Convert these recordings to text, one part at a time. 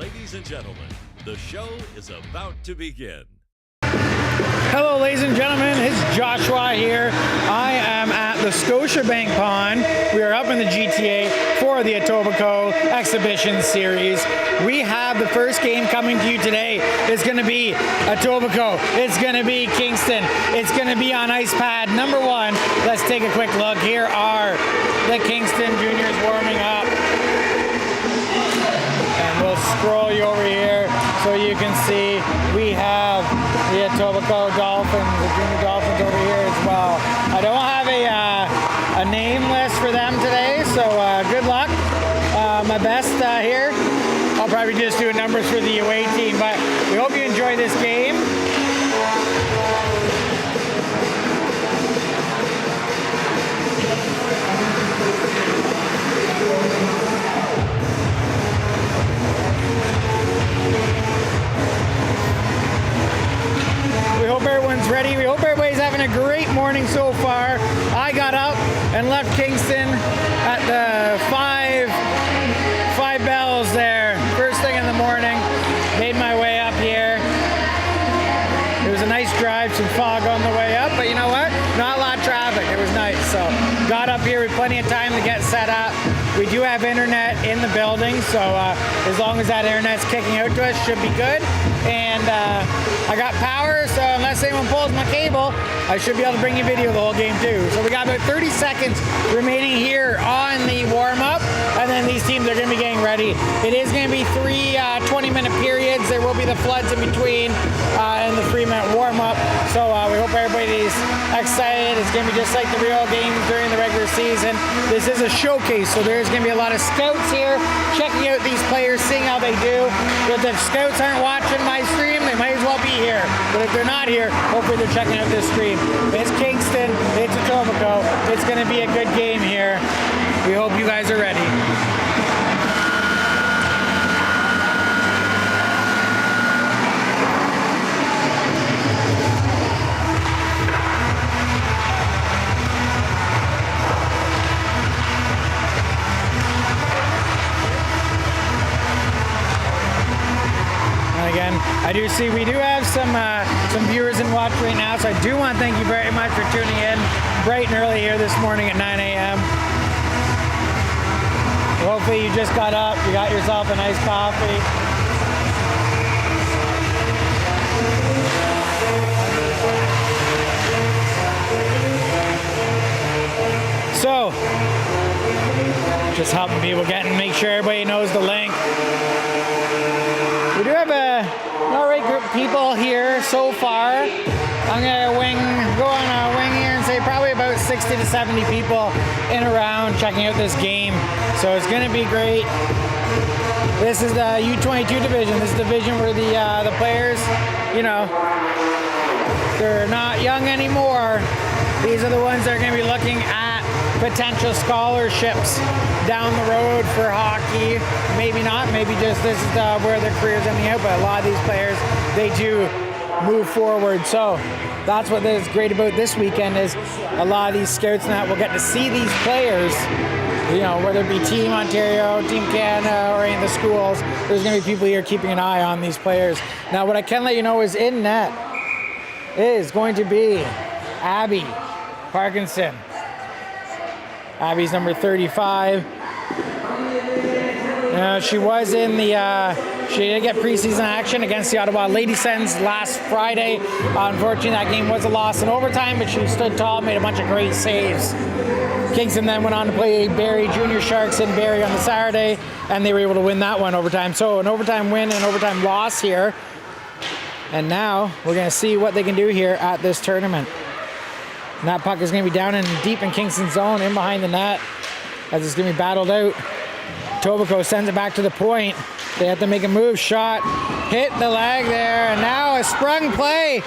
Ladies and gentlemen, the show is about to begin. Hello, ladies and gentlemen. It's Joshua here. I am at the Scotiabank pond. We are up in the GTA for the ETOBICOKE exhibition series. We have the first game coming to you today. It's going to be ETOBICOKE. It's going to be Kingston. It's going to be on ice pad number 1. Let's take a quick look. Here are the Kingston juniors warming up. And we'll scroll you over here so you can see we have the ETOBICOKE Dolphins, the junior Dolphins over here as well. I don't have a name list for them today, so good luck. My best here. I'll probably just do numbers for the away team, but we hope you enjoy this game. We hope everyone's ready. We hope everybody's having a great morning so far. I got up and left Kingston at the 5 bells there. First thing in the morning. Made my way up here. It was a nice drive, some fog on the way up, but you know what? Not a lot of traffic. It was nice. So got up here with plenty of time to get set up. We do have internet in the building, so as long as that internet's kicking out to us, should be good. And I got power, so unless anyone pulls my cable, I should be able to bring you video of the whole game too. So we got about 30 seconds remaining here on the warm-up, and then these teams are going to be getting ready. It is going to be 3 20-minute periods. There will be the floods in between and the 3-minute warm-up. So we hope everybody's excited. It's going to be just like the real games during the regular season. This is a showcase, so there's going to be a lot of scouts here checking out these players, seeing how they do. If the scouts aren't watching my stream, they might as well be here. But if they're not here, hopefully they're checking out this stream. It's Kingston, it's ETOBICOKE. It's going to be a good game here. We hope you guys are ready. Again, I do see we do have some viewers in watch right now, so I do want to thank you very much for tuning in bright and early here this morning at 9 a.m. Hopefully you just got up, you got yourself a nice coffee. So, just helping people make sure everybody knows the link. We do have a alright group of people here so far. I'm gonna go on a wing here and say probably about 60 to 70 people in around checking out this game. So it's gonna be great. This is the U22 division. This is the division where the players, you know, they're not young anymore. These are the ones that are gonna be looking at potential scholarships down the road for hockey. Maybe not, maybe just this is where their career's ending out, but a lot of these players, they do move forward. So that's what is great about this weekend is a lot of these scouts and that will get to see these players, you know, whether it be Team Ontario, Team Canada, or any of the schools. There's going to be people here keeping an eye on these players. Now, what I can let you know is in net is going to be Abby Parkinson. Abby's number 35. She was in she did get preseason action against the Ottawa Lady Sens last Friday. Unfortunately, that game was a loss in overtime, but she stood tall, made a bunch of great saves. Kingston then went on to play Barrie Junior Sharks in Barrie on the Saturday, and they were able to win that one overtime. So an overtime win and an overtime loss here. And now we're going to see what they can do here at this tournament. And that puck is going to be down and deep in Kingston's zone, in behind the net, as it's going to be battled out. ETOBICOKE sends it back to the point. They have to make a move. Shot hit the leg there, and now a sprung play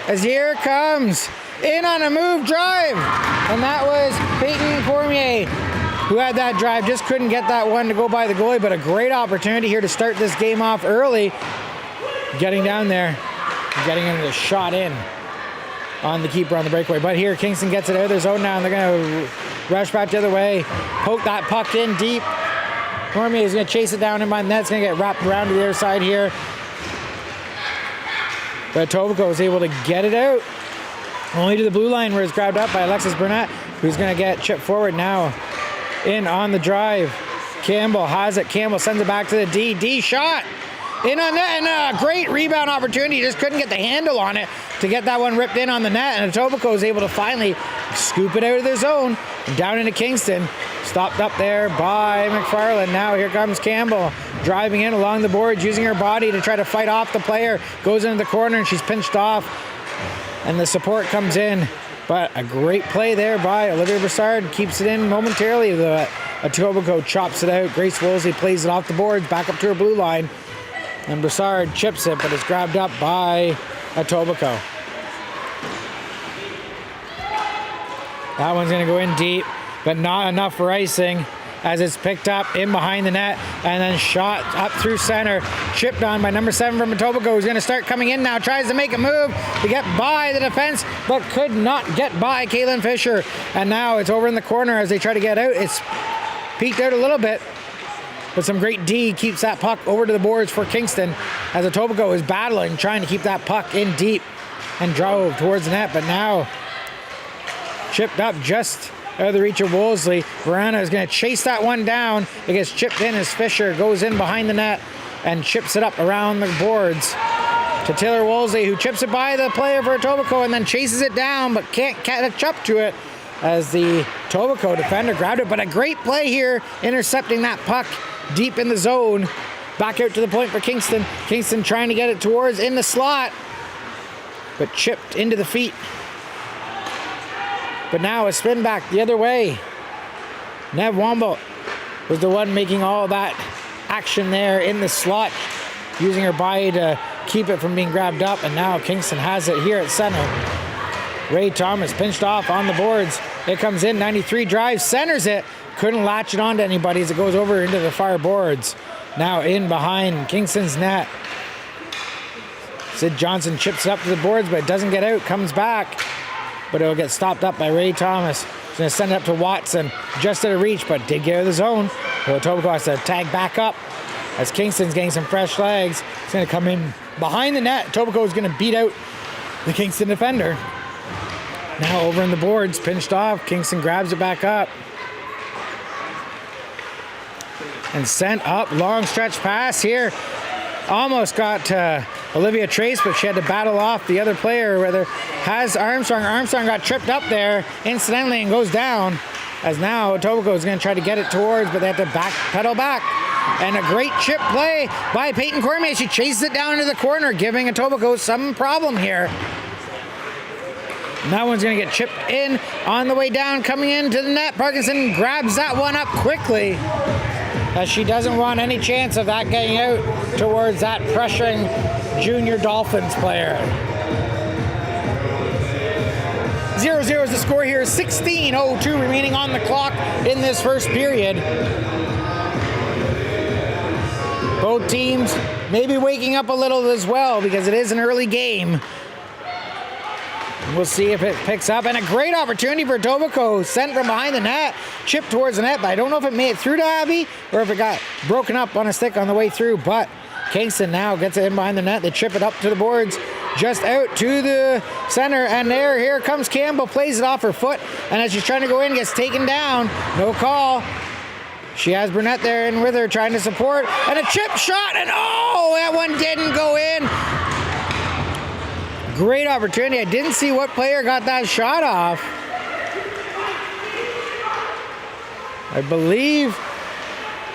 as here comes in on a move drive. And that was Peyton Cormier who had that drive. Just couldn't get that one to go by the goalie, but a great opportunity here to start this game off early. Getting down there, getting into the shot in on the keeper on the breakaway. But here, Kingston gets it out of their zone now, and they're going to rush back the other way, poke that puck in deep. Cormier is going to chase it down in behind the net. It's going to get wrapped around to the other side here. But Etobicoke is able to get it out. Only to the blue line where it's grabbed up by Alexis Burnett, who's going to get chipped forward now. In on the drive. Campbell has it. Campbell sends it back to the D. D shot. In on net, and a great rebound opportunity. Just couldn't get the handle on it to get that one ripped in on the net. And Etobicoke is able to finally scoop it out of their zone. Down into Kingston. Stopped up there by McFarland. Now here comes Campbell. Driving in along the boards, using her body to try to fight off the player. Goes into the corner and she's pinched off. And the support comes in. But a great play there by Olivia Broussard. Keeps it in momentarily. The Etobicoke chops it out. Grace Woolsey plays it off the boards. Back up to her blue line. And Broussard chips it, but it's grabbed up by Etobicoke. That one's going to go in deep, but not enough for icing as it's picked up in behind the net and then shot up through center. Chipped on by number 7 from Etobicoke, who's going to start coming in now. Tries to make a move to get by the defense, but could not get by Caitlin Fisher. And now it's over in the corner as they try to get out. It's peeked out a little bit. But some great D keeps that puck over to the boards for Kingston as Etobicoke is battling, trying to keep that puck in deep and drove towards the net. But now chipped up just out of the reach of Woolsey. Verana is going to chase that one down. It gets chipped in as Fisher goes in behind the net and chips it up around the boards to Taylor Woolsey, who chips it by the player for Etobicoke and then chases it down but can't catch up to it as the Etobicoke defender grabbed it. But a great play here, intercepting that puck deep in the zone. Back out to the point for Kingston. Kingston trying to get it towards in the slot, but chipped into the feet. But now a spin back the other way. Nev Womble was the one making all that action there in the slot, using her body to keep it from being grabbed up. And now Kingston has it here at center. Ray Thomas pinched off on the boards. It comes in, 93 drive, centers it. Couldn't latch it onto anybody as it goes over into the far boards. Now in behind Kingston's net. Sid Johnson chips it up to the boards, but it doesn't get out, comes back. But it'll get stopped up by Ray Thomas. He's going to send it up to Watson, just out of reach, but did get out of the zone. So Etobicoke has to tag back up as Kingston's getting some fresh legs. He's going to come in behind the net. Etobicoke is going to beat out the Kingston defender. Now over in the boards, pinched off. Kingston grabs it back up. And sent up, long stretch pass here. Almost got Olivia Trace, but she had to battle off the other player, whether has Armstrong. Armstrong got tripped up there incidentally and goes down. As now Etobicoke is going to try to get it towards, but they have to pedal back. And a great chip play by Peyton Cormier. She chases it down into the corner, giving Etobicoke some problem here. And that one's going to get chipped in on the way down, coming into the net. Parkinson grabs that one up quickly, as she doesn't want any chance of that getting out towards that pressuring junior Dolphins player. 0-0 is the score here. 16:02 remaining on the clock in this first period. Both teams maybe waking up a little as well because it is an early game. We'll see if it picks up. And a great opportunity for Etobicoke. Sent from behind the net. Chipped towards the net. But I don't know if it made it through to Abby or if it got broken up on a stick on the way through. But Kingston now gets it in behind the net. They chip it up to the boards. Just out to the center. And here comes Campbell. Plays it off her foot. And as she's trying to go in, gets taken down. No call. She has Burnett there in with her trying to support. And a chip shot. And oh, that one didn't go in. Great opportunity. I didn't see what player got that shot off. I believe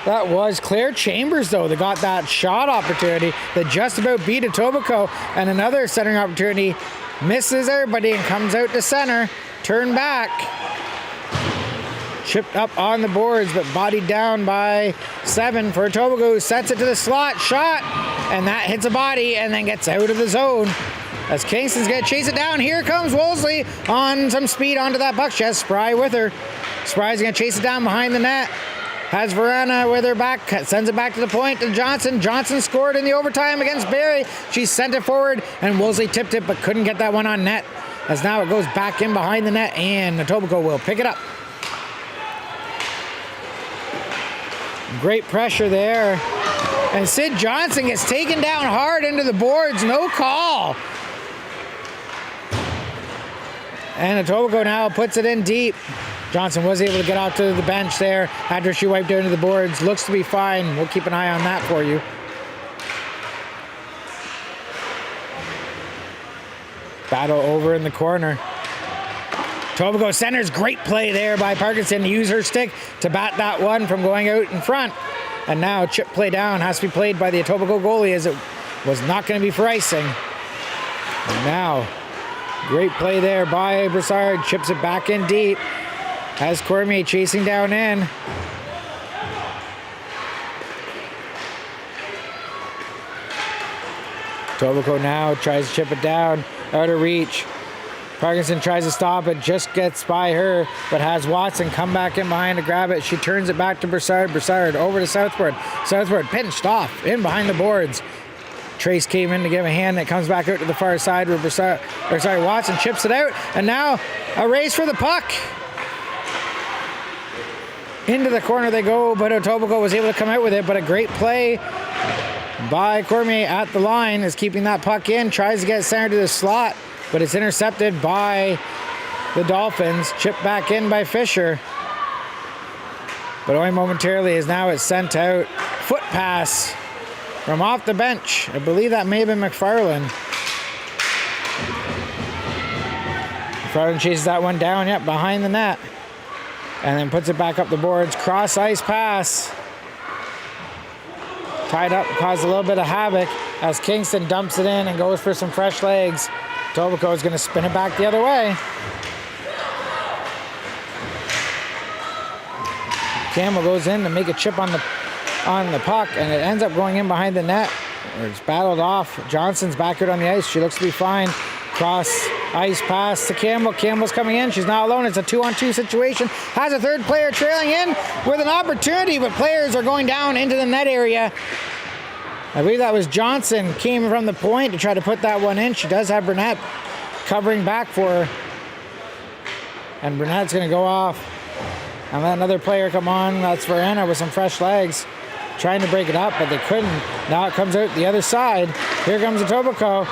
that was Claire Chambers, though, that got that shot opportunity that just about beat Etobicoke. And another centering opportunity misses everybody and comes out to center. Turn back. Chipped up on the boards, but bodied down by 7 for Etobicoke, who sets it to the slot. Shot. And that hits a body and then gets out of the zone. As Kingston's going to chase it down. Here comes Woolsey on some speed onto that puck. She has Spry with her. Spry's going to chase it down behind the net. Has Verana with her back. Sends it back to the point to Johnson. Johnson scored in the overtime against Barrie. She sent it forward and Woolsey tipped it but couldn't get that one on net. As now it goes back in behind the net and Etobicoke will pick it up. Great pressure there. And Sid Johnson gets taken down hard into the boards. No call. And Etobicoke now puts it in deep. Johnson was able to get out to the bench there after she wiped out into the boards. Looks to be fine. We'll keep an eye on that for you. Battle over in the corner. Etobicoke centers. Great play there by Parkinson to use her stick to bat that one from going out in front. And now chip play down has to be played by the Etobicoke goalie as it was not going to be for icing. And now, great play there by Broussard. Chips it back in deep. Has Cormier chasing down in. Etobicoke now tries to chip it down. Out of reach. Parkinson tries to stop it, just gets by her, but has Watson come back in behind to grab it. She turns it back to Broussard. Broussard over to Southward. Southward pinched off in behind the boards. Trace came in to give a hand. It comes back out to the far side where Watson chips it out. And now a race for the puck. Into the corner they go, but Etobicoke was able to come out with it. But a great play by Cormier at the line is keeping that puck in. Tries to get center to the slot, but it's intercepted by the Dolphins. Chipped back in by Fisher. But only momentarily as now it's sent out. Foot pass from off the bench. I believe that may have been McFarland. McFarland chases that one down, yep, behind the net. And then puts it back up the boards. Cross ice pass. Tied up, caused a little bit of havoc as Kingston dumps it in and goes for some fresh legs. Etobicoke is going to spin it back the other way. Campbell goes in to make a chip on the puck, and it ends up going in behind the net. It's battled off. Johnson's back out on the ice. She looks to be fine. Cross ice pass to Campbell. Campbell's coming in. She's not alone. It's a 2-on-2 situation. Has a third player trailing in with an opportunity, but players are going down into the net area. I believe that was Johnson came from the point to try to put that one in. She does have Burnett covering back for her. And Burnett's going to go off and let another player come on. That's Verena with some fresh legs. Trying to break it up, but they couldn't. Now it comes out the other side. Here comes Etobicoke.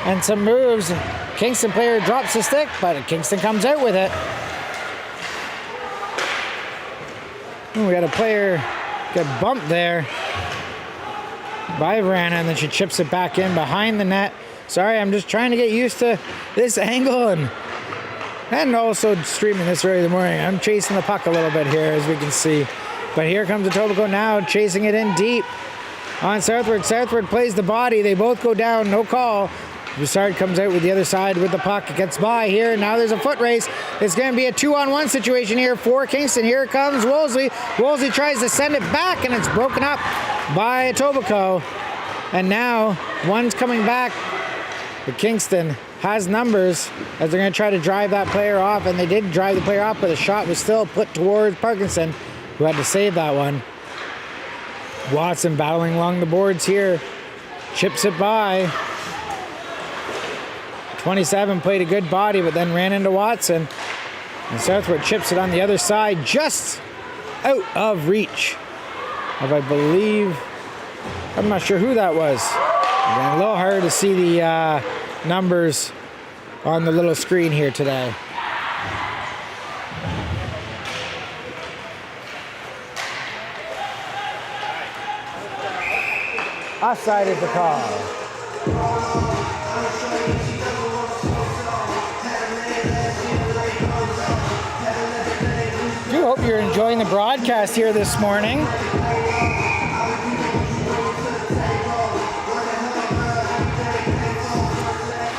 And some moves. Kingston player drops the stick, but Kingston comes out with it. Ooh, we got a player get bumped there by Verana, and then she chips it back in behind the net. Sorry, I'm just trying to get used to this angle and also streaming this early in the morning. I'm chasing the puck a little bit here, as we can see. But here comes Etobicoke now, chasing it in deep on Southward. Southward plays the body. They both go down, no call. Broussard comes out with the other side with the puck. It gets by here. Now there's a foot race. It's going to be a 2-on-1 situation here for Kingston. Here comes Wolseley. Wolseley tries to send it back, and it's broken up by Etobicoke. And now one's coming back. But Kingston has numbers as they're going to try to drive that player off. And they did drive the player off, but the shot was still put towards Parkinson, who had to save that one. Watson battling along the boards here. Chips it by. 27 played a good body, but then ran into Watson. And Southward chips it on the other side, just out of reach of, I believe, I'm not sure who that was. Again, a little hard to see the numbers on the little screen here today. Offside is the call. I hope you're enjoying the broadcast here this morning.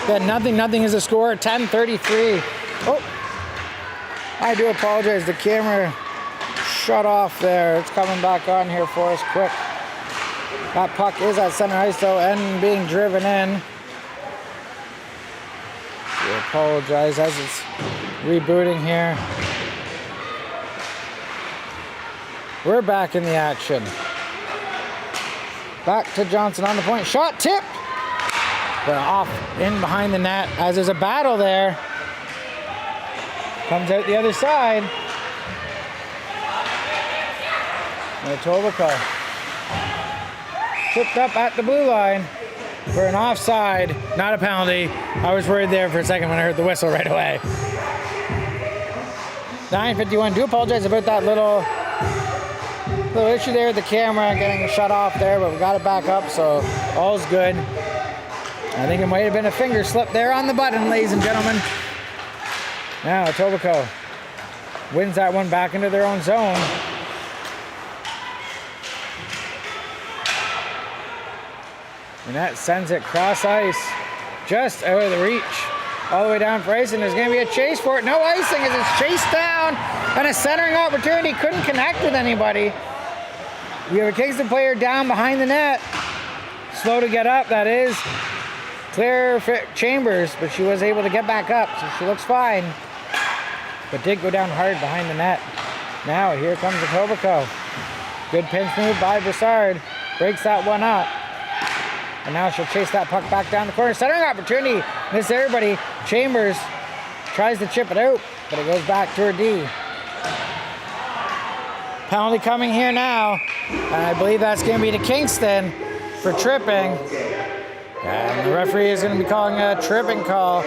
But nothing is a score. 10:33. Oh, I do apologize. The camera shut off there. It's coming back on here for us quick. That puck is at center ice though and being driven in. I apologize as it's rebooting here. We're back in the action. Back to Johnson on the point. Shot tip. But off in behind the net as there's a battle there. Comes out the other side. Etobicoke tripped up at the blue line for an offside, not a penalty. I was worried there for a second when I heard the whistle right away. 9:51. Do apologize about that little issue there with the camera getting shut off there, but we got it back up, so all's good. I think it might have been a finger slip there on the button, ladies and gentlemen. Now Etobicoke wins that one back into their own zone. And that sends it cross ice, just out of the reach, all the way down for ice, and there's going to be a chase for it. No icing as it's chased down, and a centering opportunity. Couldn't connect with anybody. We have a Kingston player down behind the net. Slow to get up, that is. Claire Chambers, but she was able to get back up, so she looks fine. But did go down hard behind the net. Now here comes Etobicoke. Good pinch move by Broussard. Breaks that one up. And now she'll chase that puck back down the corner. Centering opportunity. Miss everybody. Chambers tries to chip it out, but it goes back to her D. Penalty coming here now. And I believe that's going to be to Kingston for tripping. And the referee is going to be calling a tripping call.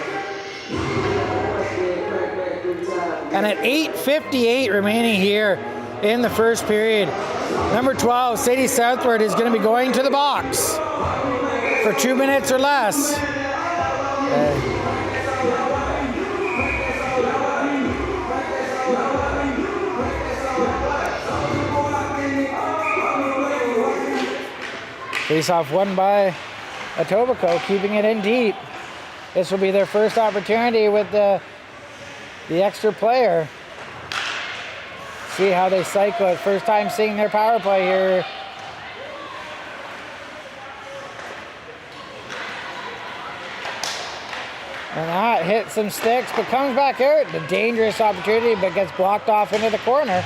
And at 8:58 remaining here in the first period, number 12, Sadie Southward, is going to be going to the box for 2 minutes or less. Face-off won by Etobicoke, keeping it in deep. This will be their first opportunity with the extra player. See how they cycle it. First time seeing their power play here. And that hits some sticks, but comes back out. The dangerous opportunity, but gets blocked off into the corner.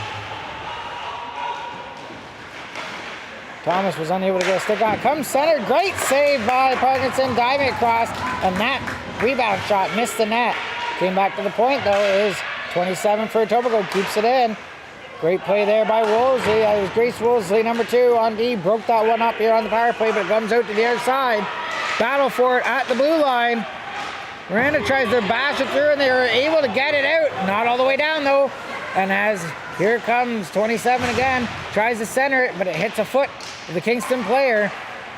Thomas was unable to get a stick on. Comes center. Great save by Parkinson. Diving across. And that rebound shot missed the net. Came back to the point, though. It is 27 for Etobicoke. Keeps it in. Great play there by Woolsey. It was Grace Woolsey, number 2 on D. Broke that one up here on the power play, but it comes out to the other side. Battle for it at the blue line. Miranda tries to bash it through, and they were able to get it out. Not all the way down, though. And as here comes 27 again. Tries to center it, but it hits a foot of the Kingston player,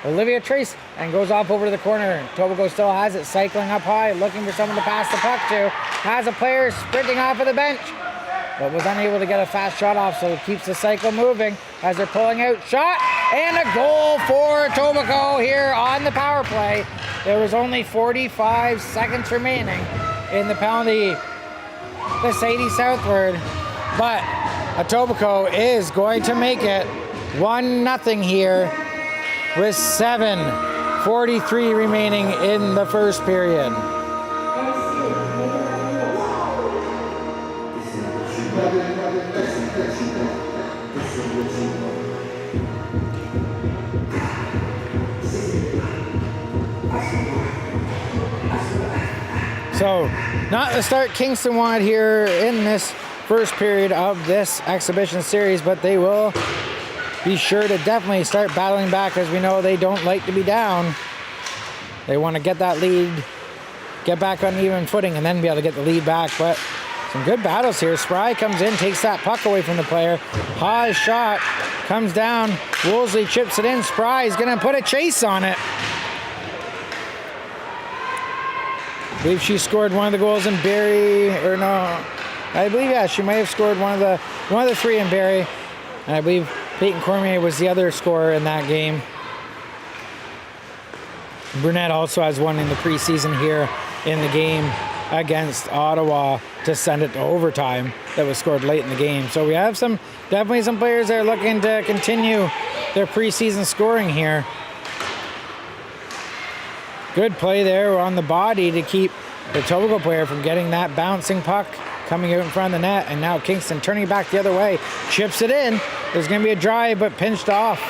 Olivia Trace, and goes off over to the corner. Etobicoke still has it, cycling up high, looking for someone to pass the puck to. Has a player sprinting off of the bench, but was unable to get a fast shot off, so it keeps the cycle moving as they're pulling out. Shot, and a goal for Etobicoke here on the power play. There was only 45 seconds remaining in the penalty to Sadie Southward, but Etobicoke is going to make it 1-0 here with 7:43 remaining in the first period. So, not the start Kingston wanted here in this first period of this exhibition series, but they will be sure to definitely start battling back, as we know they don't like to be down. They want to get that lead, get back on even footing, and then be able to get the lead back. But some good battles here. Spry comes in, takes that puck away from the player. High shot comes down. Woolsey chips it in. Spry is going to put a chase on it. I believe she scored one of the goals in Barrie, or no, I believe, yeah, she might have scored one of the 3 in Barrie. And I believe Peyton Cormier was the other scorer in that game. Brunette also has one in the preseason here in the game against Ottawa to send it to overtime that was scored late in the game. So we have definitely some players that are looking to continue their preseason scoring here. Good play there on the body to keep the Etobicoke player from getting that bouncing puck coming out in front of the net. And now Kingston turning back the other way. Chips it in. There's going to be a drive, but pinched off.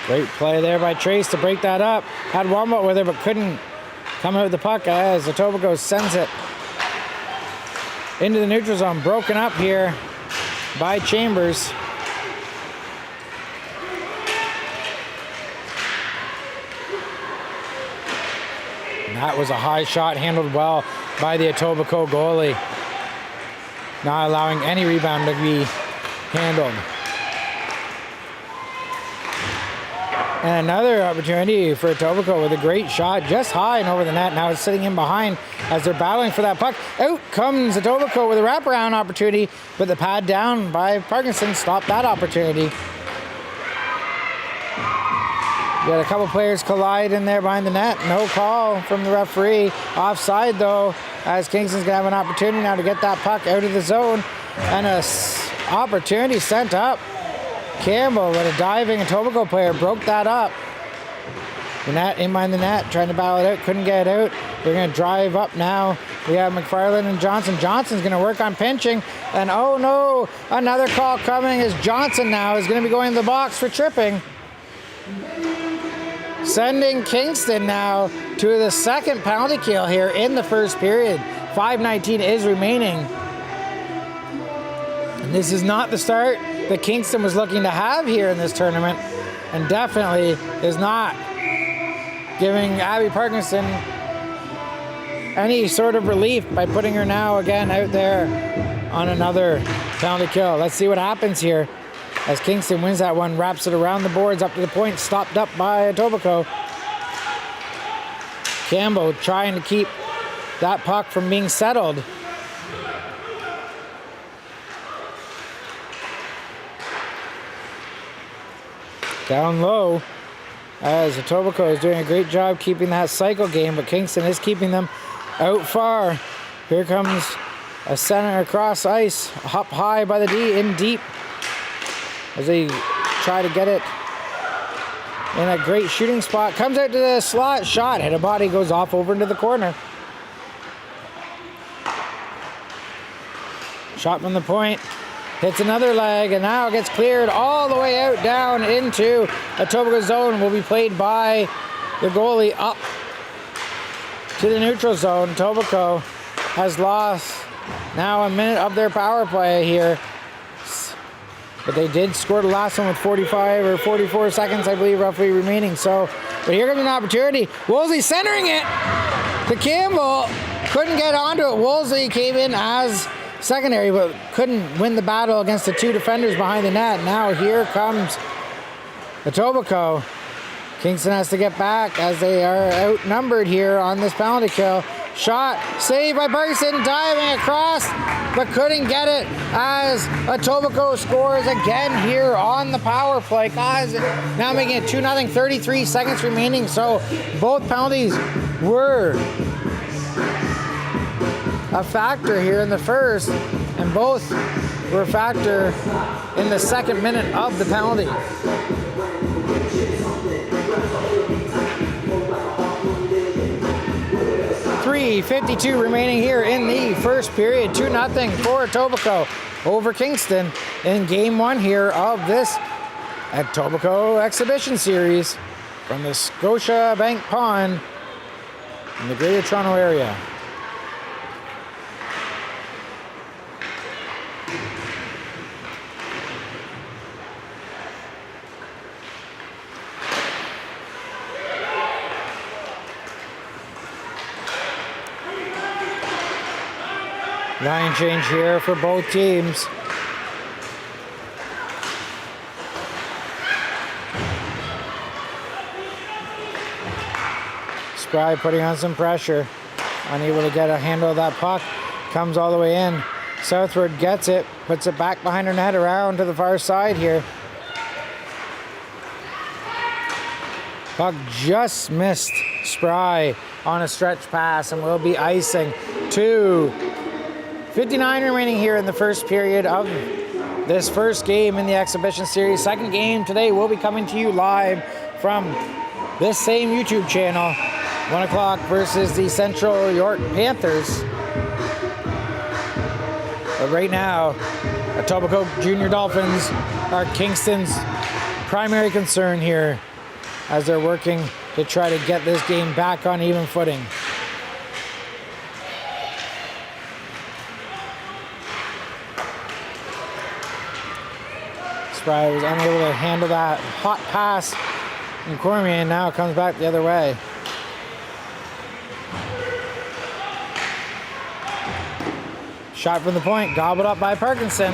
Great play there by Trace to break that up. Had warm-up with her, but couldn't come out with the puck as Etobicoke sends it into the neutral zone. Broken up here by Chambers. And that was a high shot, handled well by the Etobicoke goalie. Not allowing any rebound to be handled. And another opportunity for Etobicoke with a great shot, just high and over the net. Now it's sitting in behind as they're battling for that puck. Out comes Etobicoke with a wraparound opportunity, but the pad down by Parkinson stopped that opportunity. We had a couple players collide in there behind the net. No call from the referee. Offside though, as Kingston's gonna have an opportunity now to get that puck out of the zone. And a opportunity sent up. Campbell with a diving Etobicoke player broke that up. The net, in behind the net, trying to battle it out, couldn't get it out. They're gonna drive up now. We have McFarland and Johnson. Johnson's gonna work on pinching. And oh no, another call coming as Johnson now is gonna be going to the box for tripping. Sending Kingston now to the second penalty kill here in the first period. 5:19 is remaining. And this is not the start that Kingston was looking to have here in this tournament, and definitely is not giving Abby Parkinson any sort of relief by putting her now again out there on another penalty kill. Let's see what happens here as Kingston wins that one, wraps it around the boards up to the point, stopped up by Etobicoke. Campbell trying to keep that puck from being settled. Down low, as Etobicoke is doing a great job keeping that cycle game, but Kingston is keeping them out far. Here comes a center across ice, up high by the D, in deep, as they try to get it in a great shooting spot. Comes out to the slot, shot, hit a body, goes off over into the corner. Shot from the point. Hits another leg, and now gets cleared all the way out down into Etobicoke zone. Will be played by the goalie up to the neutral zone. Etobicoke has lost now a minute of their power play here. But they did score the last one with 45 or 44 seconds, I believe, roughly remaining. So, but here comes an opportunity. Woolsey centering it to Campbell. Couldn't get onto it. Woolsey came in as secondary, but couldn't win the battle against the two defenders behind the net. Now here comes Etobicoke. Kingston has to get back as they are outnumbered here on this penalty kill. Shot, saved by Parkinson, diving across, but couldn't get it as Etobicoke scores again here on the power play. Guys, now making it 2-0, 33 seconds remaining. So both penalties were a factor here in the first, and both were a factor in the second minute of the penalty. .352 remaining here in the first period. 2-0 for Etobicoke over Kingston in game one here of this Etobicoke exhibition series from the Scotiabank Pond in the Greater Toronto area. Line change here for both teams. Spry putting on some pressure. Unable to get a handle of that puck. Comes all the way in. Southward gets it. Puts it back behind her net around to the far side here. Puck just missed Spry on a stretch pass and will be icing. 2:59 remaining here in the first period of this first game in the exhibition series. Second game today will be coming to you live from this same YouTube channel. 1 o'clock versus the Central York Panthers. But right now, Etobicoke Junior Dolphins are Kingston's primary concern here as they're working to try to get this game back on even footing. Spry was unable to handle that hot pass from Cormier, and now it comes back the other way. Shot from the point, gobbled up by Parkinson.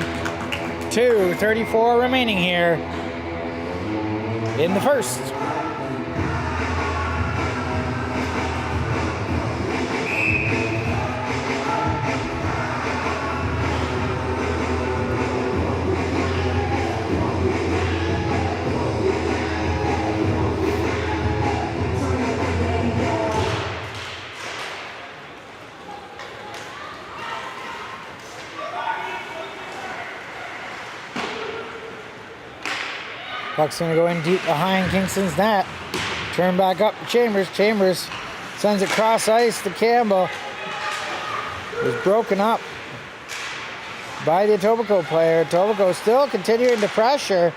2:34 remaining here in the first. Puck's going to go in deep behind Kingston's net. Turn back up to Chambers. Chambers sends it cross ice to Campbell. It was broken up by the Etobicoke player. Etobicoke still continuing to pressure.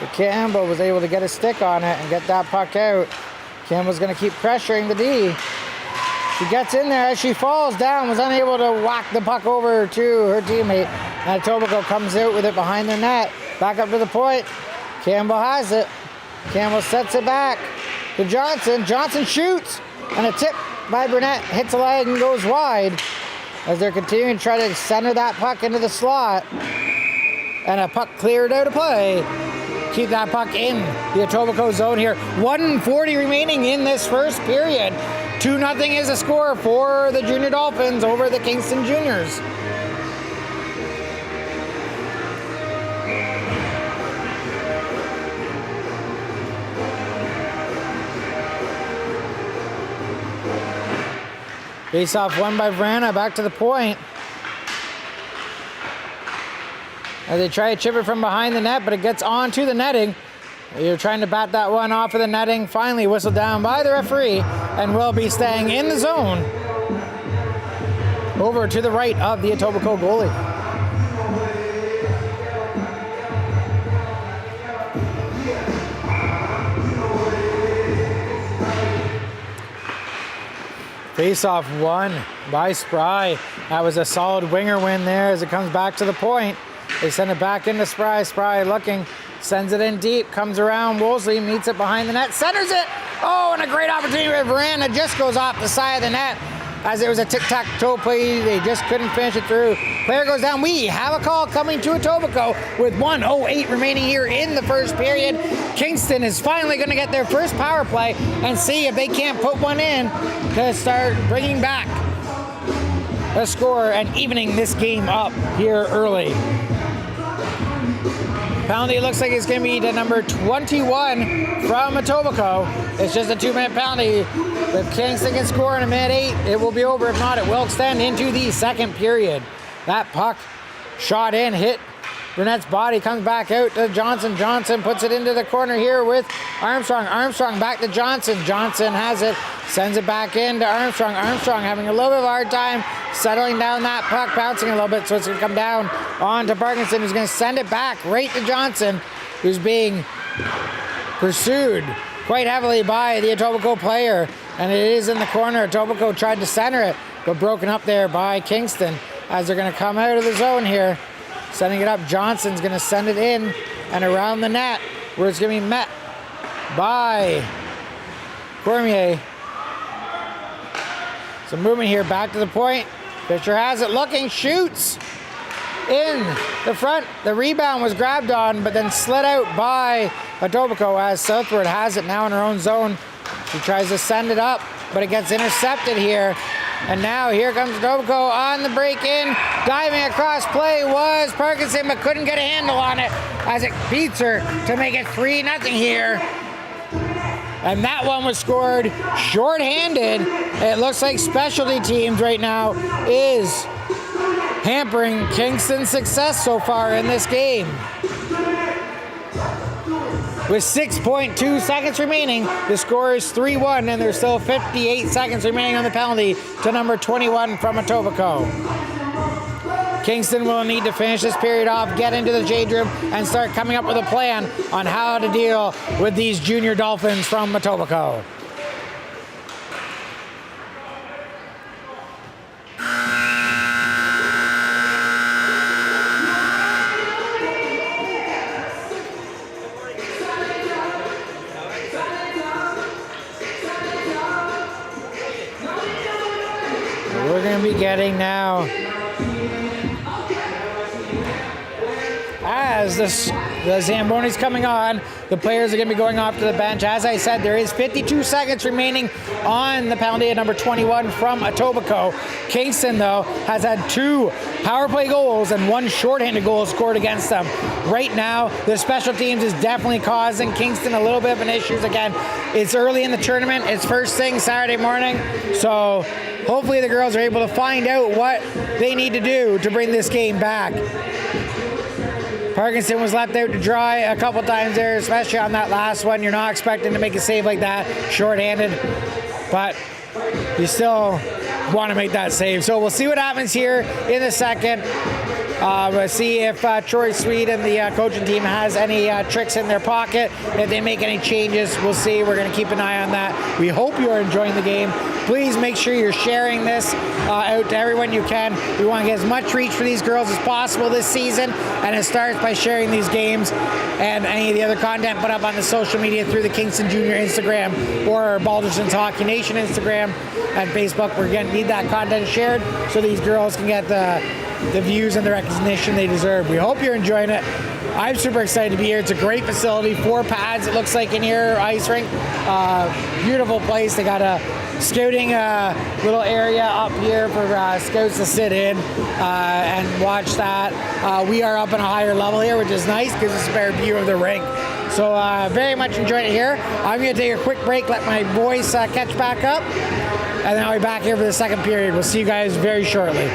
But Campbell was able to get a stick on it and get that puck out. Campbell's going to keep pressuring the D. She gets in there as she falls down, was unable to whack the puck over to her teammate. And Etobicoke comes out with it behind the net. Back up to the point. Campbell has it. Campbell sets it back to Johnson. Johnson shoots, and a tip by Burnett hits a leg and goes wide as they're continuing to try to center that puck into the slot. And a puck cleared out of play. Keep that puck in the Etobicoke zone here. 1:40 remaining in this first period. 2-0 is a score for the Junior Dolphins over the Kingston Juniors. Face-off won by Vrana, back to the point. As they try to chip it from behind the net, but it gets onto the netting. You're trying to bat that one off of the netting. Finally whistled down by the referee and will be staying in the zone. Over to the right of the Etobicoke goalie. Face-off won by Spry. That was a solid winger win there as it comes back to the point. They send it back into Spry. Spry looking, sends it in deep, comes around. Wolseley meets it behind the net, centers it. Oh, and a great opportunity with Veranda. Just goes off the side of the net. As it was a tic-tac-toe play, they just couldn't finish it through. Player goes down. We have a call coming to Etobicoke with 1:08 remaining here in the first period. Kingston is finally going to get their first power play and see if they can't put one in to start bringing back a score and evening this game up here early. Penalty looks like it's going to be to number 21 from Etobicoke. It's just a 2-minute penalty. If Kingston can score in a minute 8, it will be over. If not, it will extend into the second period. That puck shot in, hit Burnett's body, comes back out to Johnson. Johnson puts it into the corner here with Armstrong. Armstrong back to Johnson. Johnson has it, sends it back in to Armstrong. Armstrong having a little bit of a hard time settling down that puck, bouncing a little bit, so it's going to come down on to Parkinson, who's going to send it back right to Johnson, who's being pursued quite heavily by the Etobicoke player, and it is in the corner. Etobicoke tried to center it, but broken up there by Kingston as they're going to come out of the zone here. Sending it up, Johnson's going to send it in and around the net, where it's going to be met by Cormier. Some movement here, back to the point. Fisher has it, looking, shoots in the front. The rebound was grabbed on, but then slid out by Etobicoke as Southwood has it now in her own zone. She tries to send it up, but it gets intercepted here. And now here comes Etobicoke on the break-in. Diving across play was Parkinson, but couldn't get a handle on it as it beats her to make it 3-0 here. And that one was scored short-handed. It looks like specialty teams right now is hampering Kingston's success so far in this game. With 6.2 seconds remaining, the score is 3-1, and there's still 58 seconds remaining on the penalty to number 21 from Etobicoke. Kingston will need to finish this period off, get into the change room, and start coming up with a plan on how to deal with these junior Dolphins from Etobicoke. going to be getting now. As the Zamboni's coming on, the players are going to be going off to the bench. As I said, there is 52 seconds remaining on the penalty at number 21 from ETOBICOKE. Kingston, though, has had 2 power play goals and 1 shorthanded goal scored against them. Right now, the special teams is definitely causing Kingston a little bit of an issue. Again, it's early in the tournament. It's first thing Saturday morning. So hopefully the girls are able to find out what they need to do to bring this game back. Parkinson was left out to dry a couple times there, especially on that last one. You're not expecting to make a save like that, shorthanded, but you still want to make that save. So we'll see what happens here in the second. We'll see if Troy Sweet and the coaching team has any tricks in their pocket. If they make any changes, we'll see. We're going to keep an eye on that. We hope you are enjoying the game. Please make sure you're sharing this out to everyone you can. We want to get as much reach for these girls as possible this season, and it starts by sharing these games and any of the other content put up on the social media through the Kingston Junior Instagram or Balderston's Hockey Nation Instagram and Facebook. We're going to need that content shared so these girls can get the views and the recognition they deserve. We hope you're enjoying it. I'm super excited to be here. It's a great facility. 4 pads, it looks like, in here, ice rink. Beautiful place. They got a scouting little area up here for scouts to sit in and watch that. We are up on a higher level here, which is nice because it's a better view of the rink. So very much enjoying it here. I'm going to take a quick break, let my voice catch back up, and then I'll be back here for the second period. We'll see you guys very shortly.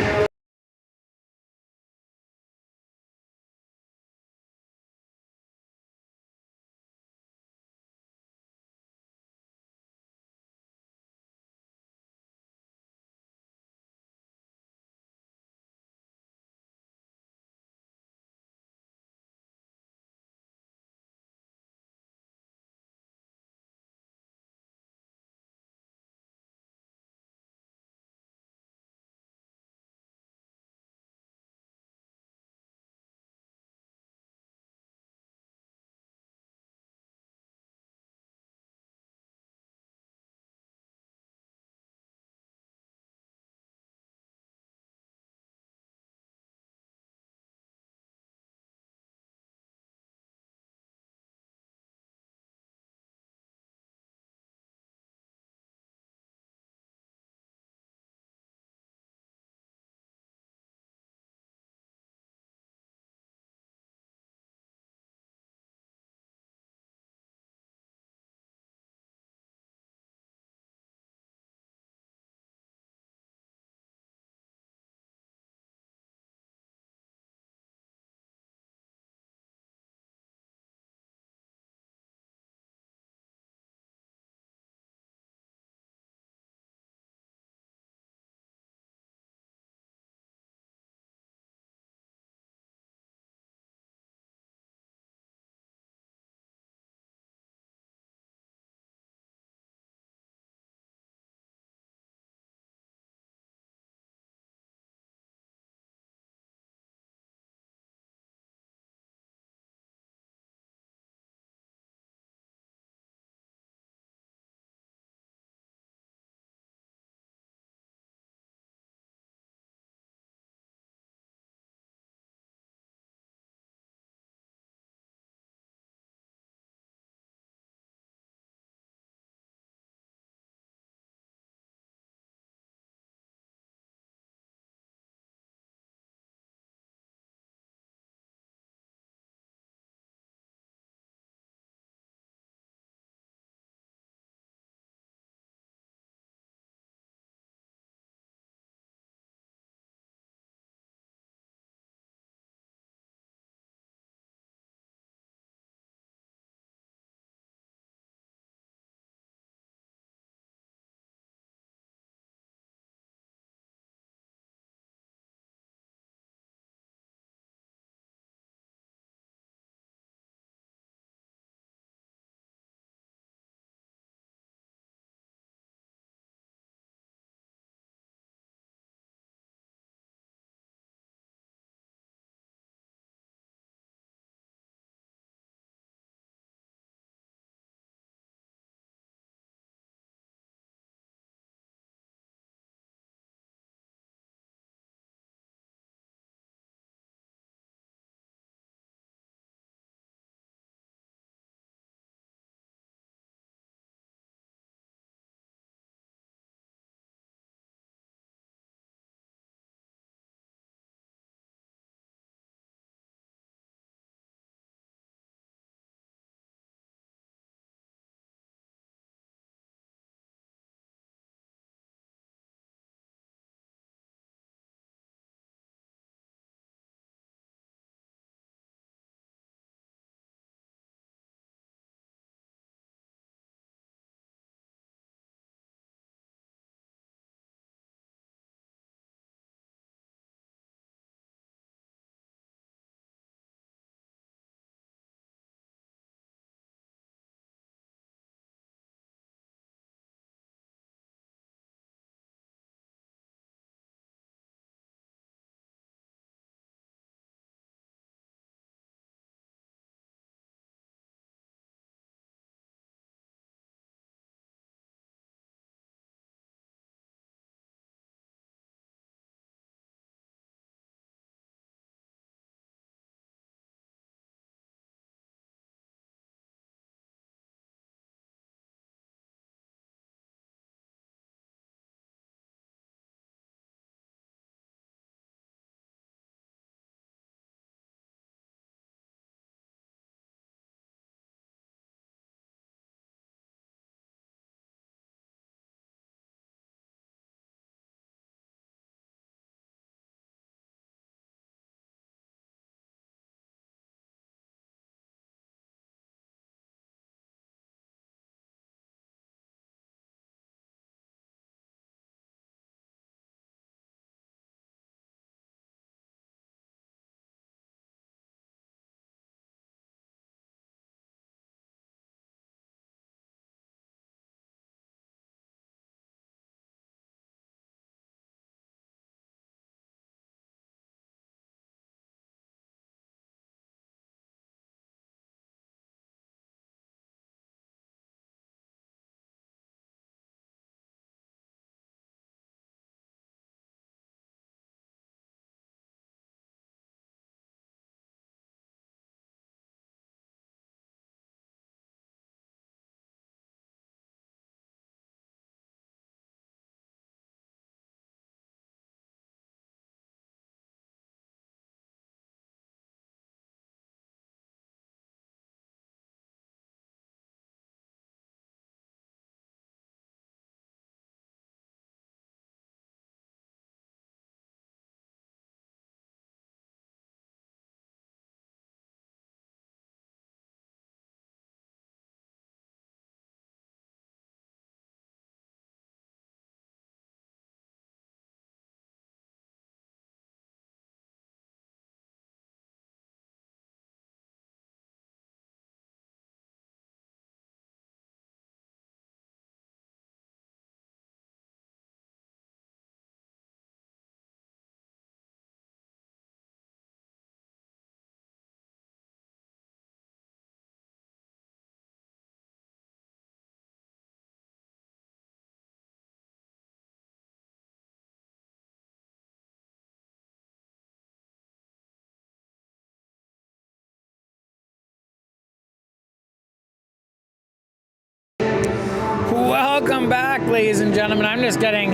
Welcome back, ladies and gentlemen. I'm just getting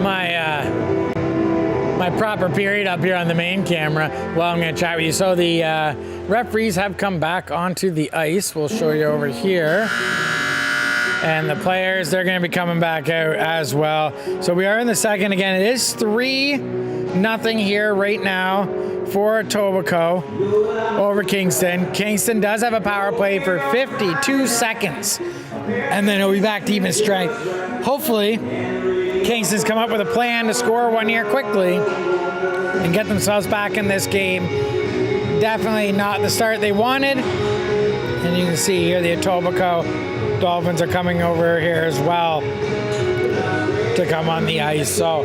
my my proper period up here on the main camera while I'm going to chat with you. So the referees have come back onto the ice. We'll show you over here. And the players, they're going to be coming back out as well. So we are in the second again. It is 3-0 here right now for Etobicoke over Kingston. Kingston does have a power play for 52 seconds. And then it'll be back to even strength. Hopefully, Kingston's come up with a plan to score one here quickly and get themselves back in this game. Definitely not the start they wanted. And you can see here the Etobicoke Dolphins are coming over here as well to come on the ice. So,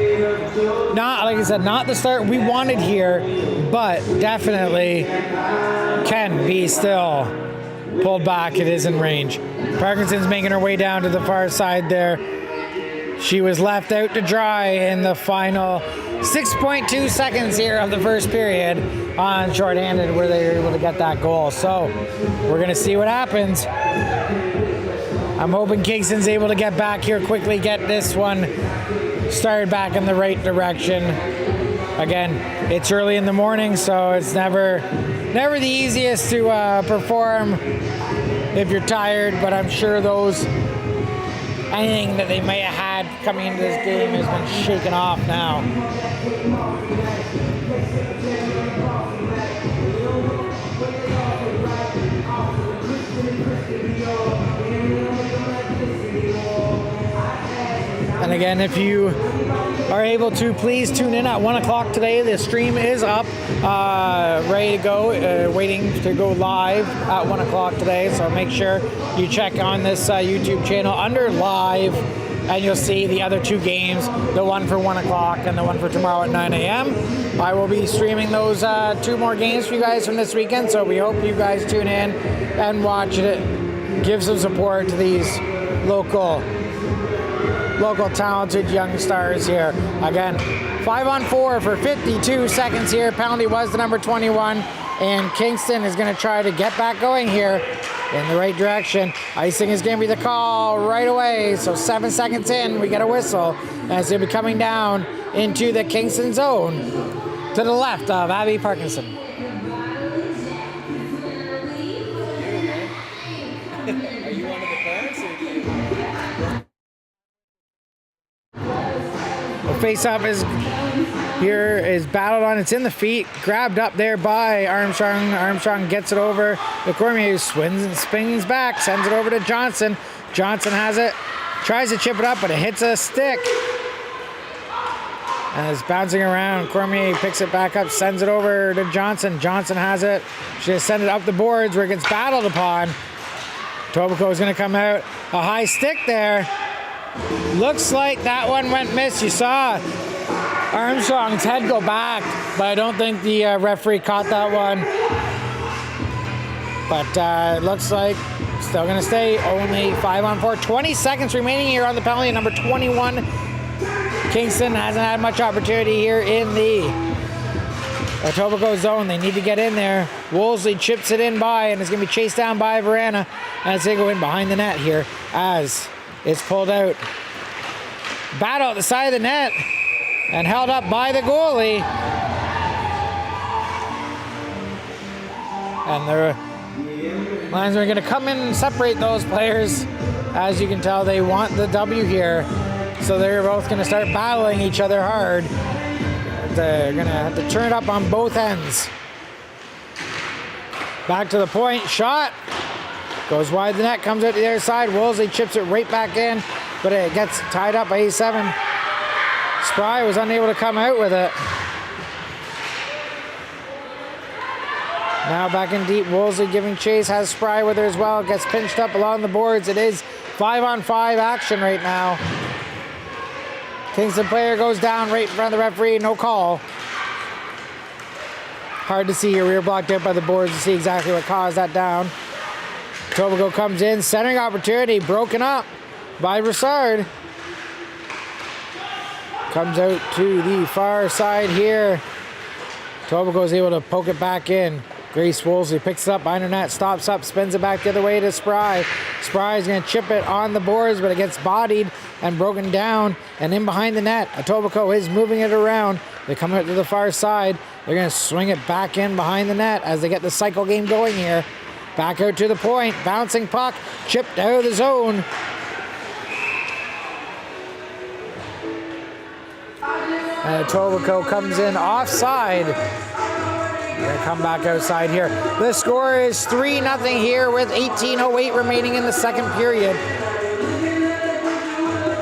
not, like I said, not the start we wanted here, but definitely can be still pulled back. It is in range. Parkinson's making her way down to the far side there. She was left out to dry in the final 6.2 seconds here of the first period on shorthanded where they were able to get that goal. So we're going to see what happens. I'm hoping Kingston's able to get back here quickly, get this one started back in the right direction. Again, it's early in the morning, so it's never the easiest to perform if you're tired, but I'm sure anything that they may have had coming into this game has been shaken off now. And again, if you are able to, please tune in at 1 o'clock today. The stream is up, ready to go, waiting to go live at 1 o'clock today. So make sure you check on this YouTube channel under live, and you'll see the other two games, the one for 1 o'clock and the one for tomorrow at 9 a.m. I will be streaming those two more games for you guys from this weekend. So we hope you guys tune in and watch it. Give some support to these local talented young stars here. Again, 5-on-4 for 52 seconds here. Penalty was the number 21, and Kingston is going to try to get back going here in the right direction. Icing is going to be the call right away. So 7 seconds in, we get a whistle, and it's going to be coming down into the Kingston zone to the left of Abby Parkinson. Are you one of the parents, or do you? Face-off is battled on. It's in the feet, grabbed up there by Armstrong. Armstrong gets it over. The Cormier swings and spins back, sends it over to Johnson. Johnson has it, tries to chip it up, but it hits a stick. And it's bouncing around. Cormier picks it back up, sends it over to Johnson. Johnson has it. She just sends it up the boards where it gets battled upon. Etobicoke is going to come out. A high stick there. Looks like that one went missed. You saw Armstrong's head go back, but I don't think the referee caught that one. But it looks like still going to stay only 5-on-4. 20 seconds remaining here on the penalty, number 21. Kingston hasn't had much opportunity here in the Etobicoke zone. They need to get in there. Wolseley chips it in by, and it's going to be chased down by Verana. And it's going to go in behind the net here as it's pulled out. Battle at the side of the net and held up by the goalie. And the linesmen are going to come in and separate those players. As you can tell, they want the W here. So they're both going to start battling each other hard. They're going to have to turn it up on both ends. Back to the point. Shot. Goes wide the net. Comes out to the other side. Wolseley chips it right back in. But it gets tied up by 87. Spry was unable to come out with it. Now back in deep. Wolseley giving chase. Has Spry with her as well. Gets pinched up along the boards. It is 5-on-5 action right now. Kingston player goes down right in front of the referee. No call. Hard to see here. We were blocked out by the boards to see exactly what caused that down. Etobicoke comes in. Centering opportunity. Broken up by Broussard. Comes out to the far side here. Etobicoke is able to poke it back in. Grace Woolsey picks it up behind her net, stops up, spins it back the other way to Spry. Spry's going to chip it on the boards, but it gets bodied and broken down and in behind the net. Etobicoke is moving it around. They come out to the far side. They're going to swing it back in behind the net as they get the cycle game going here. Back out to the point, bouncing puck, chipped out of the zone. And Etobicoke comes in offside. They're going to come back outside here. The score is 3-0 here with 18:08 remaining in the second period.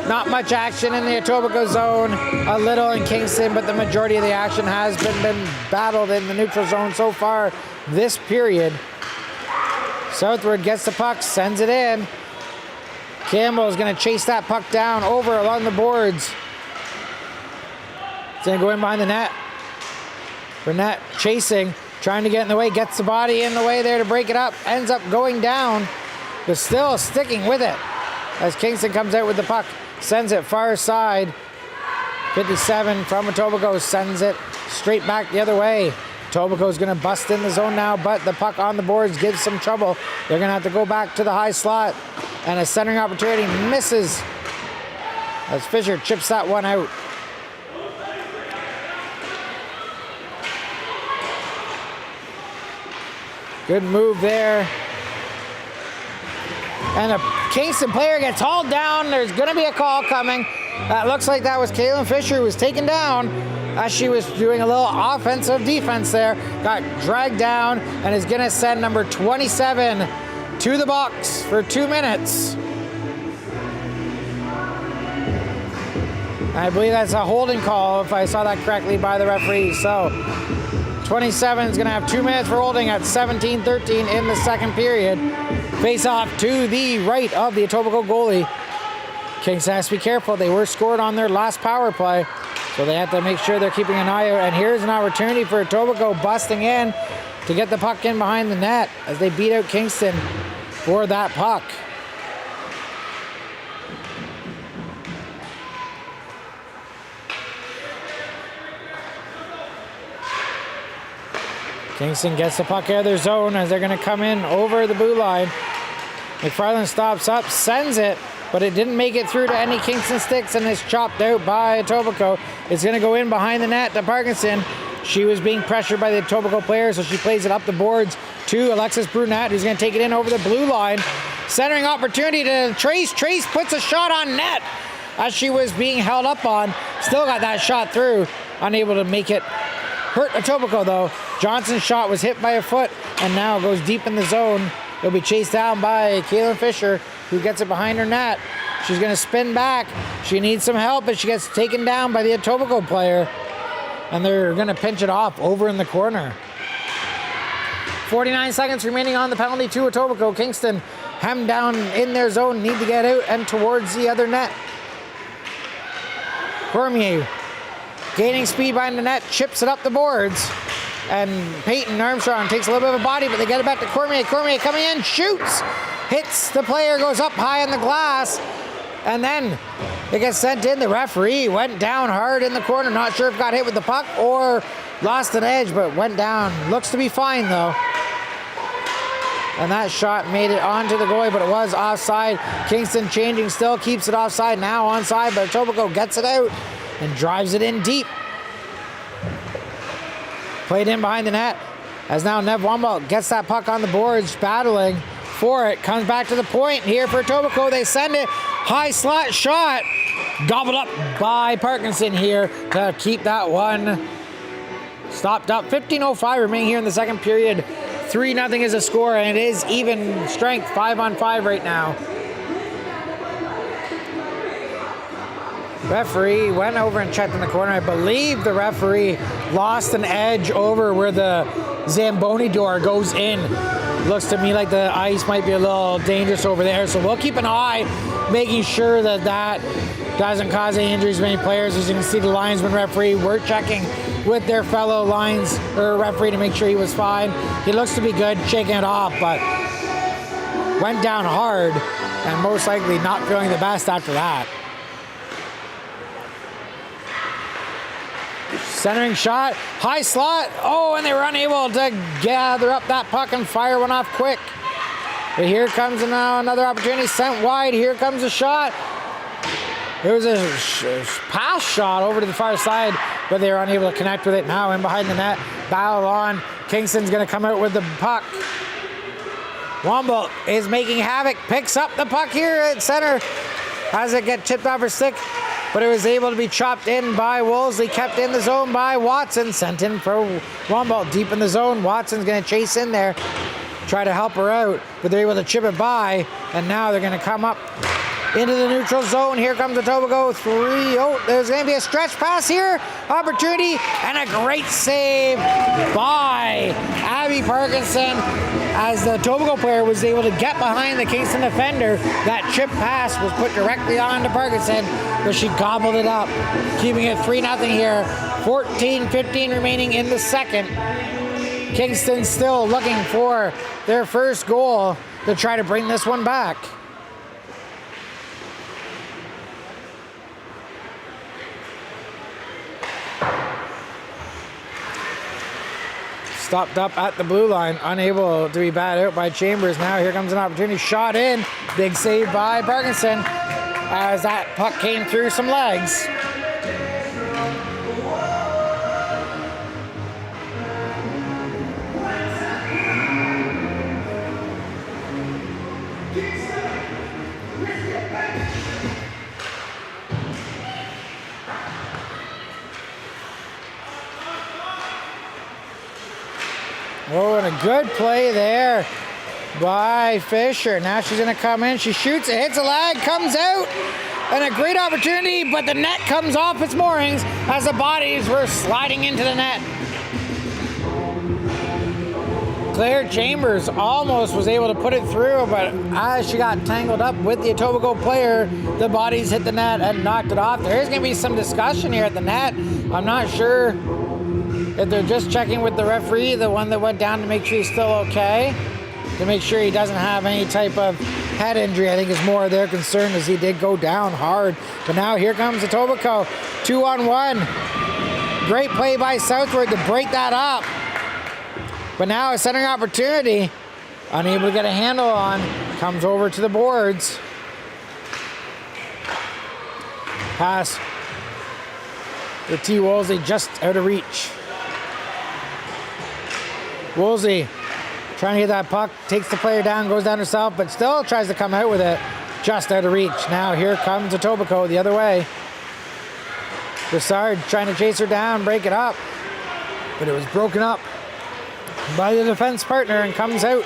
Not much action in the Etobicoke zone, a little in Kingston, but the majority of the action has been battled in the neutral zone so far this period. Southward gets the puck, sends it in. Campbell is going to chase that puck down over along the boards. It's going to go in behind the net. Burnett chasing, trying to get in the way, gets the body in the way there to break it up, ends up going down, but still sticking with it as Kingston comes out with the puck, sends it far side. 57 from Etobicoke sends it straight back the other way. Etobicoke's going to bust in the zone now, but the puck on the boards gives some trouble. They're going to have to go back to the high slot, and a centering opportunity misses as Fisher chips that one out. Good move there. And a Kingston player gets hauled down. There's going to be a call coming. That looks like that was Caitlin Fisher who was taken down as she was doing a little offensive defense there. Got dragged down and is going to send number 27 to the box for 2 minutes. I believe that's a holding call if I saw that correctly by the referee. So 27 is going to have 2 minutes for holding at 17-13 in the second period. Face off to the right of the Etobicoke goalie. Kingston has to be careful. They were scored on their last power play, so they have to make sure they're keeping an eye out. And here's an opportunity for Etobicoke busting in to get the puck in behind the net as they beat out Kingston for that puck. Kingston gets the puck out of their zone as they're going to come in over the blue line. McFarland stops up, sends it, but it didn't make it through to any Kingston sticks and is chopped out by Etobicoke. It's going to go in behind the net to Parkinson. She was being pressured by the Etobicoke player, so she plays it up the boards to Alexis Brunette, who's going to take it in over the blue line. Centering opportunity to Trace. Trace puts a shot on net as she was being held up on. Still got that shot through. Unable to make it hurt Etobicoke though. Johnson's shot was hit by a foot and now goes deep in the zone. It'll be chased down by Caitlin Fisher, who gets it behind her net. She's going to spin back. She needs some help, but she gets taken down by the Etobicoke player. And they're going to pinch it off over in the corner. 49 seconds remaining on the penalty to Etobicoke. Kingston hemmed down in their zone, need to get out and towards the other net. Cormier gaining speed behind the net, chips it up the boards. And Peyton Armstrong takes a little bit of a body, but they get it back to Cormier. Cormier coming in, shoots, hits the player, goes up high on the glass, and then it gets sent in. The referee went down hard in the corner. Not sure if got hit with the puck or lost an edge, but went down. Looks to be fine, though. And that shot made it onto the goalie, but it was offside. Kingston changing still, keeps it offside, now onside, but Etobicoke gets it out and drives it in deep. Played in behind the net as now Nev Womble gets that puck on the boards, battling for it. Comes back to the point here for Etobicoke. They send it. High slot shot. Gobbled up by Parkinson here to keep that one stopped up. 15:05 remaining here in the second period. 3-0 is a score, and it is even strength, 5-on-5 right now. Referee went over and checked in the corner. I believe the referee lost an edge over where the Zamboni door goes in. Looks to me like the ice might be a little dangerous over there. So we'll keep an eye, making sure that that doesn't cause any injuries to any players. As you can see, the linesman referee were checking with their fellow referee to make sure he was fine. He looks to be good, shaking it off, but went down hard and most likely not feeling the best after that. Centering shot, high slot. Oh, and they were unable to gather up that puck and fire one off quick. But here comes now another opportunity sent wide. Here comes a shot. It was a pass shot over to the far side, but they were unable to connect with it. Now in behind the net, battle on. Kingston's going to come out with the puck. Womble is making havoc, picks up the puck here at center. Has it get chipped off her stick, but it was able to be chopped in by Wolseley, kept in the zone by Watson, sent in for Womble deep in the zone. Watson's going to chase in there, try to help her out, but they're able to chip it by, and now they're going to come up into the neutral zone. Here comes the Etobicoke 3. Oh, there's going to be a stretch pass here. Opportunity and a great save by Abby Parkinson as the Etobicoke player was able to get behind the Kingston defender. That chip pass was put directly on to Parkinson, but she gobbled it up, keeping it 3-0 here. 14-15 remaining in the second. Kingston still looking for their first goal to try to bring this one back. Stopped up at the blue line, unable to be batted out by Chambers. Now here comes an opportunity, shot in, big save by Parkinson as that puck came through some legs. Oh, and a good play there by Fisher. Now she's going to come in. She shoots, it hits a leg, comes out, and a great opportunity, but the net comes off its moorings as the bodies were sliding into the net. Claire Chambers almost was able to put it through, but as she got tangled up with the Etobicoke player, the bodies hit the net and knocked it off. There is going to be some discussion here at the net. I'm not sure if they're just checking with the referee, the one that went down, to make sure he's still okay, to make sure he doesn't have any type of head injury. I think is more their concern, as he did go down hard. But now here comes Etobicoke, 2-on-1. Great play by Southward to break that up. But now a centering opportunity, unable to get a handle on, comes over to the boards. Pass with T. Wolseley just out of reach. Wolseley trying to get that puck, takes the player down, goes down herself, but still tries to come out with it, just out of reach. Now here comes Etobicoke the other way. Broussard trying to chase her down, break it up, but it was broken up by the defense partner and comes out,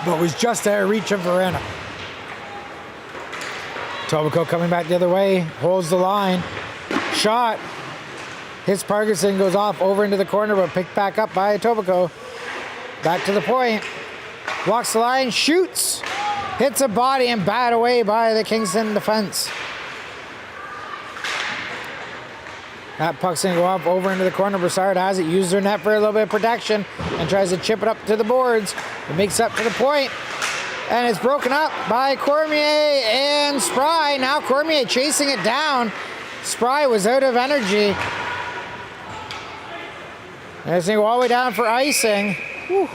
but was just out of reach of Verena. Etobicoke coming back the other way, holds the line, shot. Hits Parkinson, goes off over into the corner, but picked back up by Etobicoke. Back to the point. Walks the line, shoots. Hits a body and bat away by the Kingston defense. That puck's going to go up over into the corner. Broussard has it, uses her net for a little bit of protection, and tries to chip it up to the boards. It makes up to the point, and it's broken up by Cormier and Spry. Now Cormier chasing it down. Spry was out of energy. As they go all the way down for icing. Whew.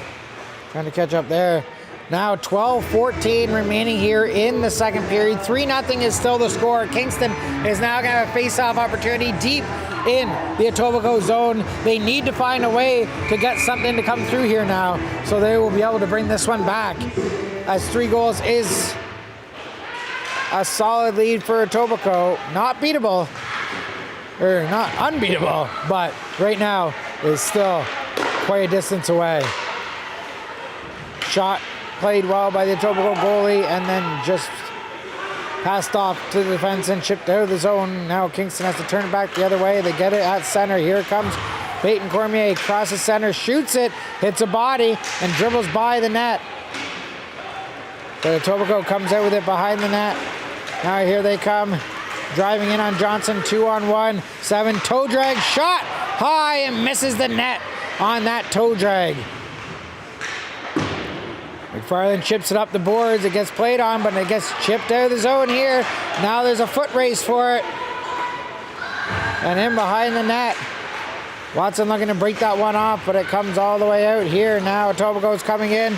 Trying to catch up there. Now 12-14 remaining here in the second period. 3-0 is still the score. Kingston is now going to have a face-off opportunity deep in the Etobicoke zone. They need to find a way to get something to come through here now, so they will be able to bring this one back, as 3 goals is a solid lead for Etobicoke. Not beatable, or not unbeatable, but right now is still quite a distance away. Shot played well by the Etobicoke goalie, and then just passed off to the defense and chipped out of the zone. Now Kingston has to turn it back the other way. They get it at center. Here comes Peyton Cormier, crosses center, shoots it, hits a body, and dribbles by the net. But Etobicoke comes out with it behind the net. Now here they come, driving in on Johnson, 2-on-1. 7 toe drag shot, high, and misses the net on that toe drag. McFarland chips it up the boards. It gets played on, but it gets chipped out of the zone here. Now there's a foot race for it. And in behind the net Watson looking to break that one off, but it comes all the way out here. Now Etobicoke's coming in,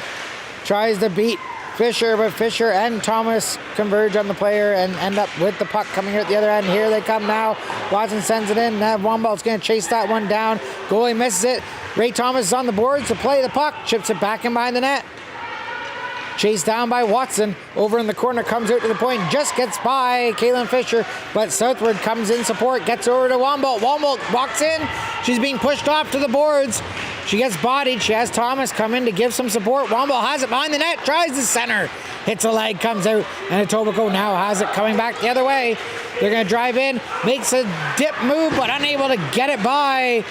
tries to beat Fisher, but Fisher and Thomas converge on the player and end up with the puck coming out the other end. Here they come now. Watson sends it in. Now Wombal's going to chase that one down. Goalie misses it. Ray Thomas is on the boards to play the puck. Chips it back in behind the net. Chased down by Watson. Over in the corner, comes out to the point. Just gets by Caitlin Fisher, but Southward comes in support. Gets over to Womble. Womble walks in. She's being pushed off to the boards. She gets bodied. She has Thomas come in to give some support. Womble has it behind the net. Tries to center. Hits a leg, comes out, and Etobicoke now has it coming back the other way. They're going to drive in. Makes a dip move, but unable to get it by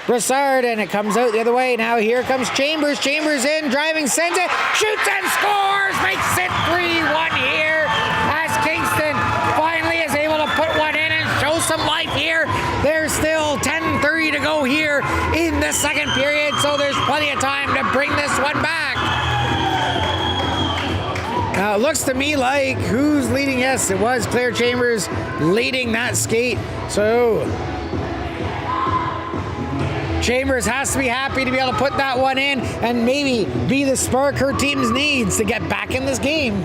Broussard, and it comes out the other way. Now here comes Chambers. Chambers in, driving, sends it, shoots and scores! Makes it 3-1 here as Kingston finally is able to put one in and show some life here. There's still 10:30 to go here in the second period, so there's plenty of time to bring this one back. Now it looks to me like who's leading? Yes, it was Claire Chambers leading that skate. So Chambers has to be happy to be able to put that one in and maybe be the spark her team's needs to get back in this game.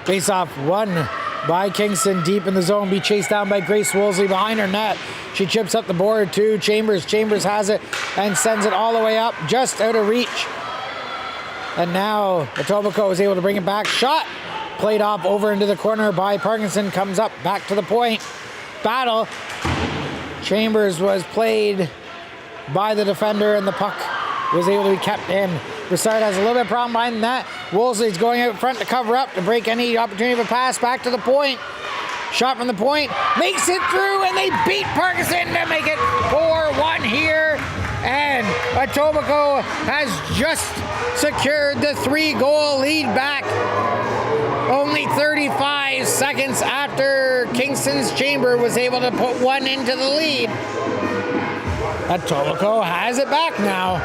Face off won by Kingston deep in the zone, be chased down by Grace Woolsey behind her net. She chips up the board to Chambers. Chambers has it and sends it all the way up, just out of reach. And now Etobicoke is able to bring it back. Shot played off over into the corner by Parkinson. Comes up back to the point. Battle. Chambers was played by the defender and the puck was able to be kept in. Broussard has a little bit of problem behind that. Woolsey's going out front to cover up to break any opportunity of a pass back to the point. Shot from the point, makes it through, and they beat Parkinson to make it 4-1 here. And Etobicoke has just secured the 3-goal lead back. Only 35 seconds after Kingston's Chamber was able to put one into the lead. Etobicoke has it back now.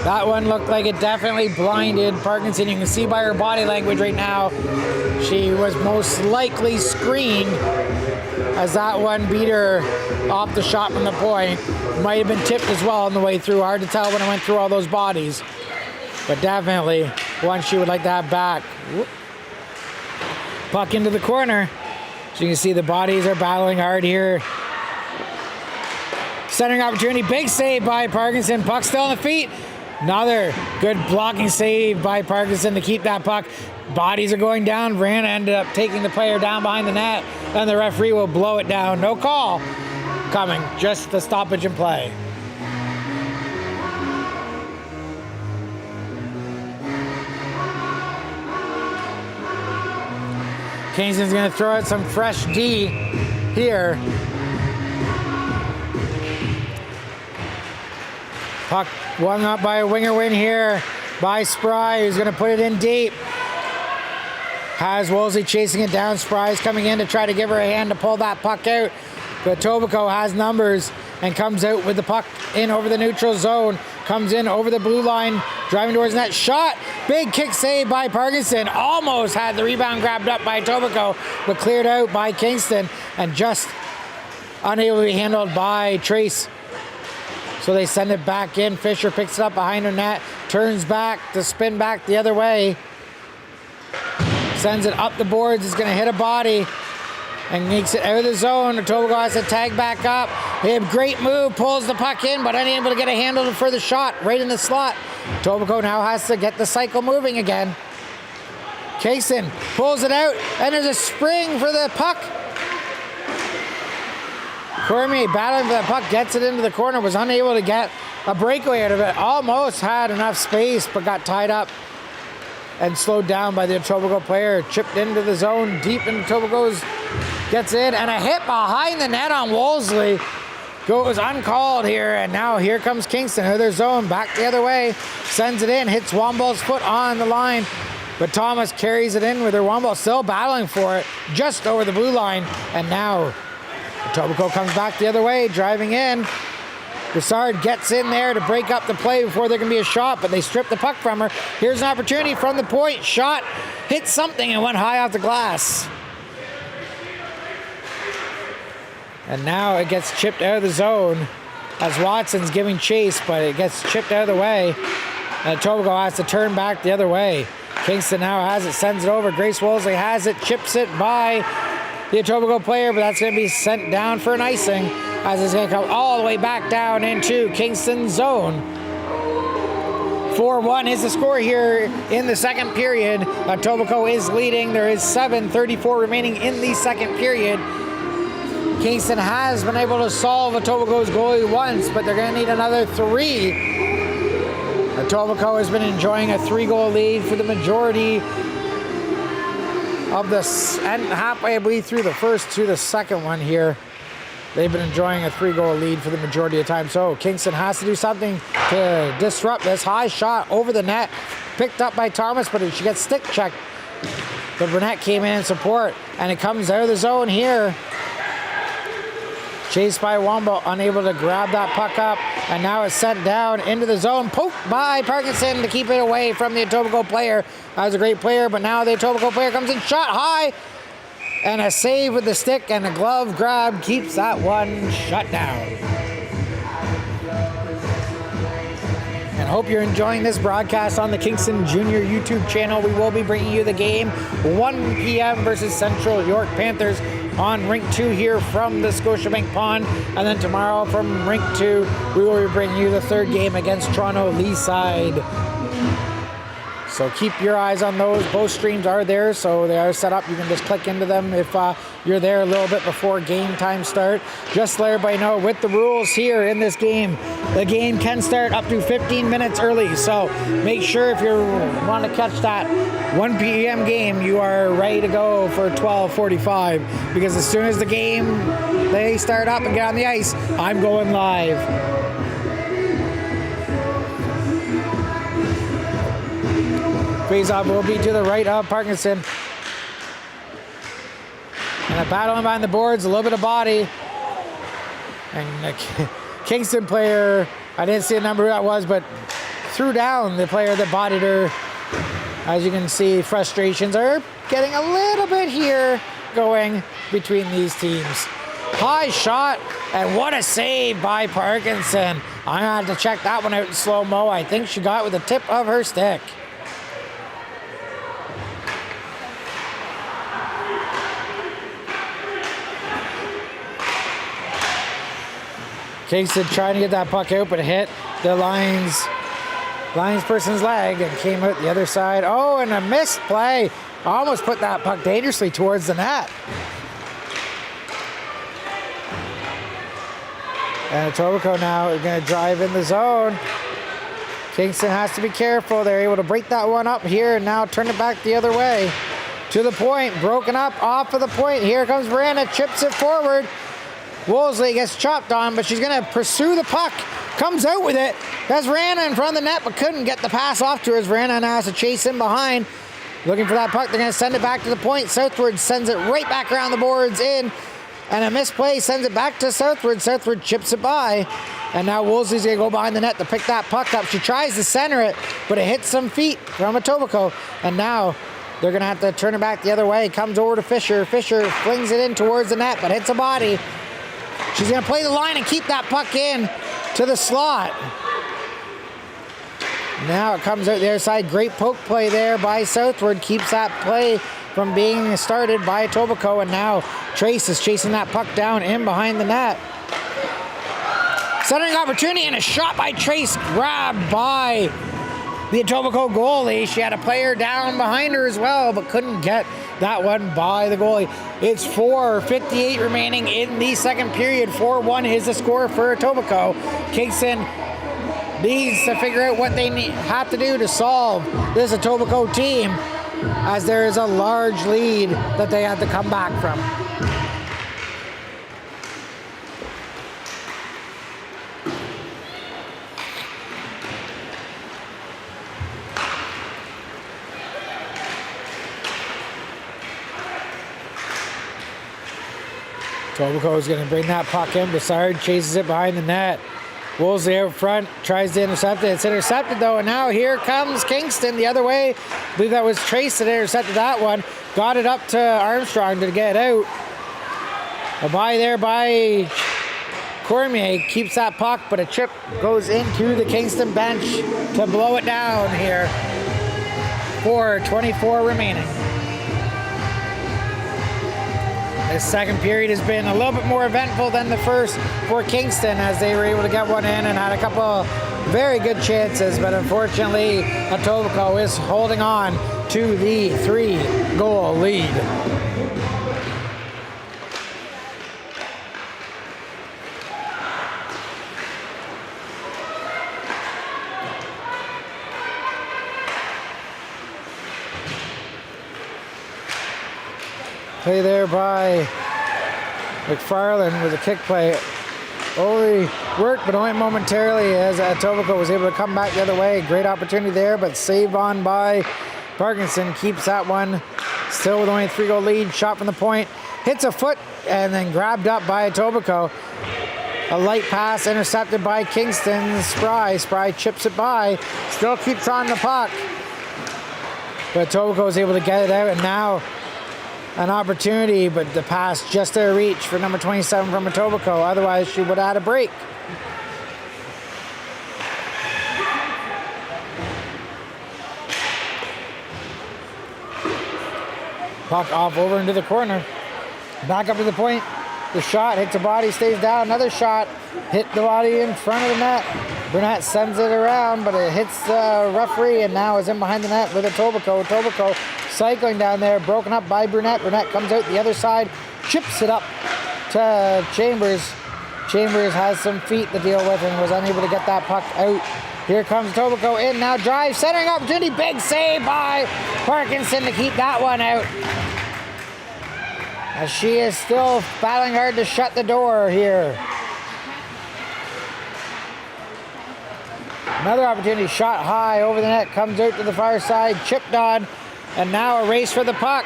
That one looked like it definitely blinded Parkinson. You can see by her body language right now, she was most likely screened as that one beat her off the shot from the point. Might have been tipped as well on the way through. Hard to tell when it went through all those bodies. But definitely one she would like to have back. Whoop. Puck into the corner. So you can see the bodies are battling hard here. Centering opportunity, big save by Parkinson. Puck still on the feet. Another good blocking save by Parkinson to keep that puck. Bodies are going down. Rana ended up taking the player down behind the net, and the referee will blow it down. No call coming, just the stoppage in play. Kingston's going to throw out some fresh D here. Puck won up by a winger win here by Spry, who's going to put it in deep. Has Woolsey chasing it down. Spry's coming in to try to give her a hand to pull that puck out. But Etobicoke has numbers and comes out with the puck in over the neutral zone. Comes in over the blue line, driving towards net. Shot. Big kick save by Parkinson. Almost had the rebound grabbed up by Etobicoke, but cleared out by Kingston and just unable to be handled by Trace. So they send it back in. Fisher picks it up behind her net, turns back to spin back the other way. Sends it up the boards. It's going to hit a body and makes it out of the zone. Etobicoke has to tag back up. They have great move, pulls the puck in, but unable to get a handle for the shot right in the slot. Etobicoke now has to get the cycle moving again. Kingston pulls it out, and there's a spring for the puck. Cormier battling for that puck, gets it into the corner, was unable to get a breakaway out of it. Almost had enough space, but got tied up and slowed down by the Etobicoke player. Chipped into the zone, deep into Etobicoke's, gets in, and a hit behind the net on Woolsey. Goes uncalled here, and now here comes Kingston out of their zone, back the other way. Sends it in, hits Womball's foot on the line. But Thomas carries it in with her Wombo still battling for it just over the blue line. And now Etobicoke comes back the other way, driving in. Broussard gets in there to break up the play before there can be a shot, but they strip the puck from her. Here's an opportunity from the point. Shot hit something and went high off the glass. And now it gets chipped out of the zone as Watson's giving chase, but it gets chipped out of the way. And Etobicoke has to turn back the other way. Kingston now has it, sends it over. Grace Wolseley has it, chips it by the Etobicoke player, but that's going to be sent down for an icing as it's going to come all the way back down into Kingston's zone. 4-1 is the score here in the second period. Etobicoke is leading. There is 7:34 remaining in the second period. Kingston has been able to solve Etobicoke's goalie once, but they're going to need another 3. Etobicoke has been enjoying a 3-goal lead for the majority of this, and halfway, I believe, through the first to the second one here. They've been enjoying a 3-goal lead for the majority of the time. So Kingston has to do something to disrupt this. High shot over the net, picked up by Thomas, but she gets stick checked. But Burnett came in support, and it comes out of the zone here. Chased by Wombo, unable to grab that puck up, and now it's sent down into the zone. Poked by Parkinson to keep it away from the Etobicoke player. That was a great player, but now the Etobicoke player comes in, shot high, and a save with the stick and a glove grab keeps that one shut down. And hope you're enjoying this broadcast on the Kingston Junior YouTube channel. We will be bringing you the game 1 p.m. versus Central York Panthers on Rink 2 here from the Scotiabank Pond. And then tomorrow from Rink 2, we will be bringing you the third game against Toronto Leaside. So keep your eyes on those. Both streams are there, so they are set up. You can just click into them if you're there a little bit before game time start. Just to let everybody know, with the rules here in this game, the game can start up to 15 minutes early. So make sure if you want to catch that 1 p.m. game, you are ready to go for 12:45. Because as soon as the game, they start up and get on the ice, I'm going live. Faceoff will be to the right of Parkinson. And a battle behind the boards, a little bit of body. And the Kingston player, I didn't see a number who that was, but threw down the player that bodied her. As you can see, frustrations are getting a little bit here going between these teams. High shot, and what a save by Parkinson. I'm going to have to check that one out in slow-mo. I think she got it with the tip of her stick. Kingston trying to get that puck out, but it hit the line's person's leg and came out the other side. Oh, and a missed play. Almost put that puck dangerously towards the net. And Etobicoke now is going to drive in the zone. Kingston has to be careful. They're able to break that one up here and now turn it back the other way. To the point, broken up off of the point. Here comes Miranda, chips it forward. Wolseley gets chopped on, but she's going to pursue the puck. Comes out with it. That's Rana in front of the net, but couldn't get the pass off to her as Rana now has to chase in behind. Looking for that puck. They're going to send it back to the point. Southward sends it right back around the boards in. And a misplay sends it back to Southward. Southward chips it by. And now Wolseley's going to go behind the net to pick that puck up. She tries to center it, but it hits some feet from Etobicoke. And now they're going to have to turn it back the other way. Comes over to Fisher. Fisher flings it in towards the net, but hits a body. She's going to play the line and keep that puck in to the slot. Now it comes out the other side. Great poke play there by Southward. Keeps that play from being started by Etobicoke. And now Trace is chasing that puck down in behind the net. Centering opportunity and a shot by Trace. Grabbed by the Etobicoke goalie. She had a player down behind her as well, but couldn't get that one by the goalie. It's 4:58 remaining in the second period. 4-1 is the score for Etobicoke. Kingston needs to figure out what they have to do to solve this Etobicoke team, as there is a large lead that they have to come back from. Etobicoke is going to bring that puck in. Broussard chases it behind the net. Woolsey out front, tries to intercept it. It's intercepted though, and now here comes Kingston the other way. I believe that was Trace that intercepted that one. Got it up to Armstrong to get out. A bye there by Cormier. Keeps that puck, but a chip goes into the Kingston bench to blow it down here. 4:24 remaining. This second period has been a little bit more eventful than the first for Kingston, as they were able to get one in and had a couple very good chances, but unfortunately Etobicoke is holding on to the 3-goal lead. Play there by McFarland with a kick play. Only worked, but only momentarily, as Etobicoke was able to come back the other way. Great opportunity there, but saved on by Parkinson. Keeps that one still with only a 3-goal lead. Shot from the point. Hits a foot and then grabbed up by Etobicoke. A light pass intercepted by Kingston. Spry chips it by. Still keeps on the puck. But Etobicoke was able to get it out, and now an opportunity, but the pass just out of reach for number 27 from Etobicoke. Otherwise, she would have had a break. Puck off over into the corner. Back up to the point. The shot hits the body, stays down. Another shot hit the body in front of the net. Burnett sends it around, but it hits the referee and now is in behind the net with Etobicoke. Etobicoke cycling down there, broken up by Burnett. Burnett comes out the other side, chips it up to Chambers. Chambers has some feet to deal with and was unable to get that puck out. Here comes Etobicoke in, now drive, centering opportunity, big save by Parkinson to keep that one out. As she is still battling hard to shut the door here. Another opportunity, shot high over the net, comes out to the far side, chipped on, and now a race for the puck.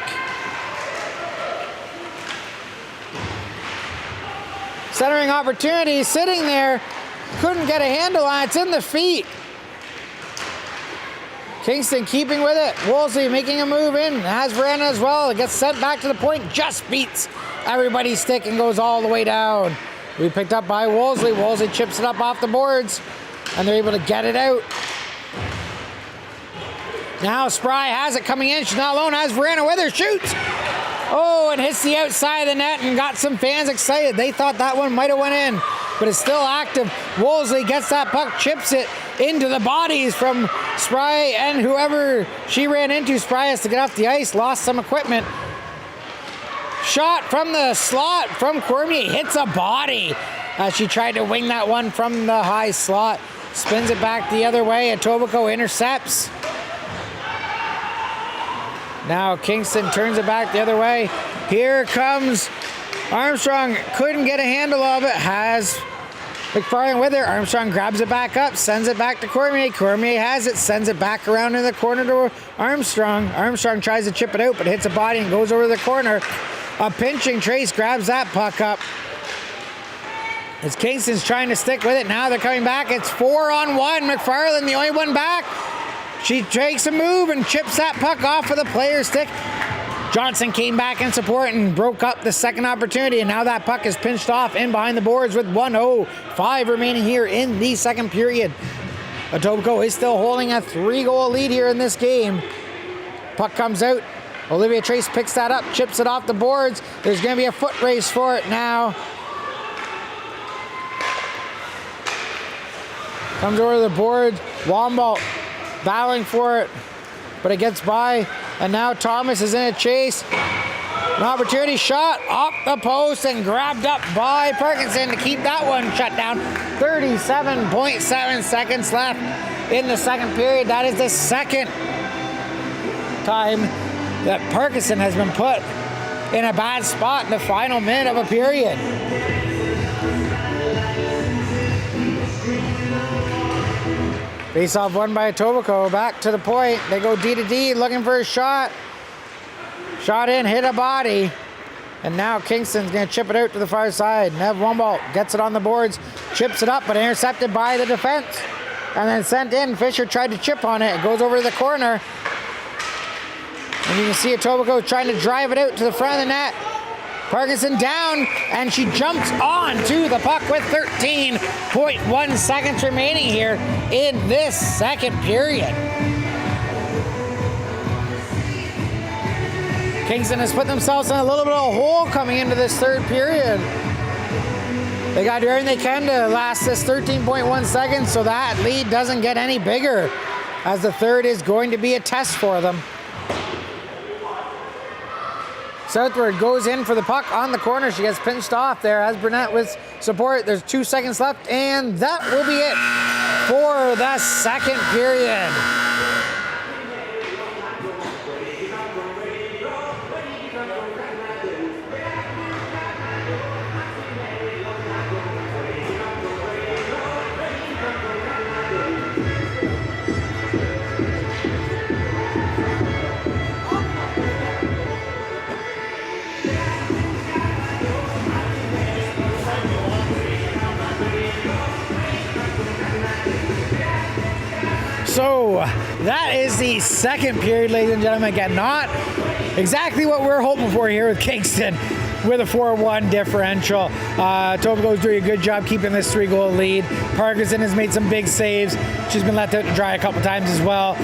Centering opportunity, sitting there, couldn't get a handle on it, it's in the feet. Kingston keeping with it, Woolsey making a move in, has Verena as well, it gets sent back to the point, just beats everybody's stick and goes all the way down. We picked up by Woolsey, Woolsey chips it up off the boards, and they're able to get it out. Now Spry has it coming in. She's not alone. Has Verena with her. Shoots. Oh, and hits the outside of the net and got some fans excited. They thought that one might have went in, but it's still active. Woolsey gets that puck, chips it into the bodies from Spry and whoever she ran into. Spry has to get off the ice. Lost some equipment. Shot from the slot from Cormier. Hits a body as she tried to wing that one from the high slot. Spins it back the other way. Etobicoke intercepts. Now Kingston turns it back the other way. Here comes Armstrong. Couldn't get a handle of it. Has McFarland with her. Armstrong grabs it back up. Sends it back to Cormier. Cormier has it. Sends it back around in the corner to Armstrong. Armstrong tries to chip it out, but hits a body and goes over the corner. A pinching Trace grabs that puck up. As Kingston's trying to stick with it. Now they're coming back. It's 4-on-1. McFarland, the only one back. She takes a move and chips that puck off of the player's stick. Johnson came back in support and broke up the second opportunity. And now that puck is pinched off in behind the boards with 1:05 remaining here in the second period. Etobicoke is still holding a 3-goal lead here in this game. Puck comes out. Olivia Trace picks that up, chips it off the boards. There's going to be a foot race for it now. Comes over to the board. Womble battling for it, but it gets by. And now Thomas is in a chase. An opportunity shot off the post and grabbed up by Parkinson to keep that one shut down. 37.7 seconds left in the second period. That is the second time that Parkinson has been put in a bad spot in the final minute of a period. Face-off won by Etobicoke. Back to the point. They go D to D looking for a shot. Shot in, hit a body. And now Kingston's going to chip it out to the far side. Nev Wumble gets it on the boards, chips it up, but intercepted by the defense. And then sent in. Fisher tried to chip on it. It goes over to the corner. And you can see Etobicoke trying to drive it out to the front of the net. Parkinson down, and she jumps on to the puck with 13.1 seconds remaining here in this second period. Kingston has put themselves in a little bit of a hole coming into this third period. They got to do everything they can to last this 13.1 seconds so that lead doesn't get any bigger, as the third is going to be a test for them. Southward goes in for the puck on the corner. She gets pinched off there as Burnett with support. There's 2 seconds left, and that will be it for the second period. So that is the second period, ladies and gentlemen. Again, not exactly what we're hoping for here with Kingston with a 4-1 differential. Etobicoke's doing a good job keeping this 3-goal lead. Parkinson has made some big saves. She's been let out to dry a couple times as well.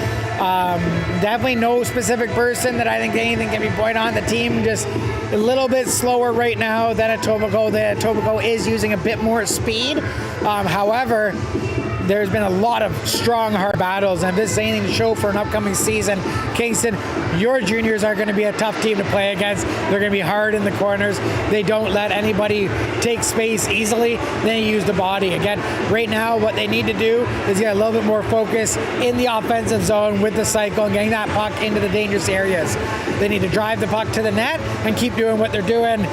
Definitely no specific person that I think anything can be pointed on. The team just a little bit slower right now than Etobicoke. Etobicoke is using a bit more speed. However, there's been a lot of strong, hard battles, and if this is anything to show for an upcoming season, Kingston, your juniors are going to be a tough team to play against. They're going to be hard in the corners. They don't let anybody take space easily. They use the body. Again, right now, what they need to do is get a little bit more focus in the offensive zone with the cycle and getting that puck into the dangerous areas. They need to drive the puck to the net and keep doing what they're doing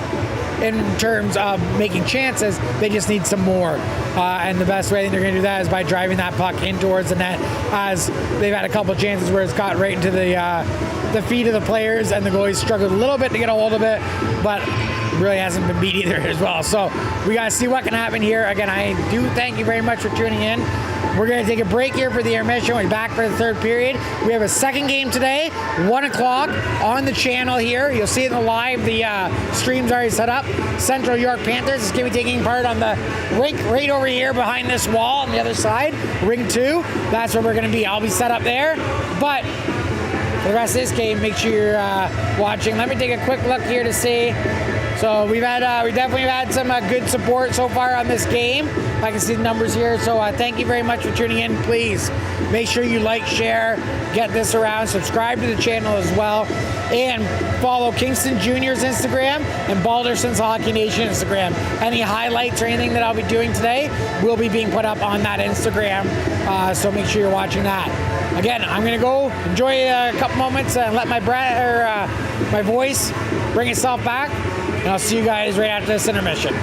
in terms of making chances. They just need some more. And the best way they're going to do that is by driving that puck in towards the net, as they've had a couple of chances where it's got right into the feet of the players, and the goalies struggled a little bit to get a hold of it, but really hasn't been beat either as well. So we got to see what can happen here. Again, I do thank you very much for tuning in. We're going to take a break here for the intermission. We'll be back for the third period. We have a second game today, 1 o'clock on the channel here. You'll see it in the live. The stream's already set up. Central York Panthers is going to be taking part on the rink right over here behind this wall on the other side. Ring 2. That's where we're going to be. I'll be set up there. But for the rest of this game, make sure you're watching. Let me take a quick look here to see. So we definitely had some good support so far on this game. I can see the numbers here. So thank you very much for tuning in. Please make sure you like, share, get this around, subscribe to the channel as well, and follow Kingston Juniors Instagram and Balderson's Hockey Nation Instagram. Any highlights or anything that I'll be doing today will be being put up on that Instagram. So make sure you're watching that. Again, I'm going to go enjoy a couple moments and let my voice bring itself back. And I'll see you guys right after this intermission.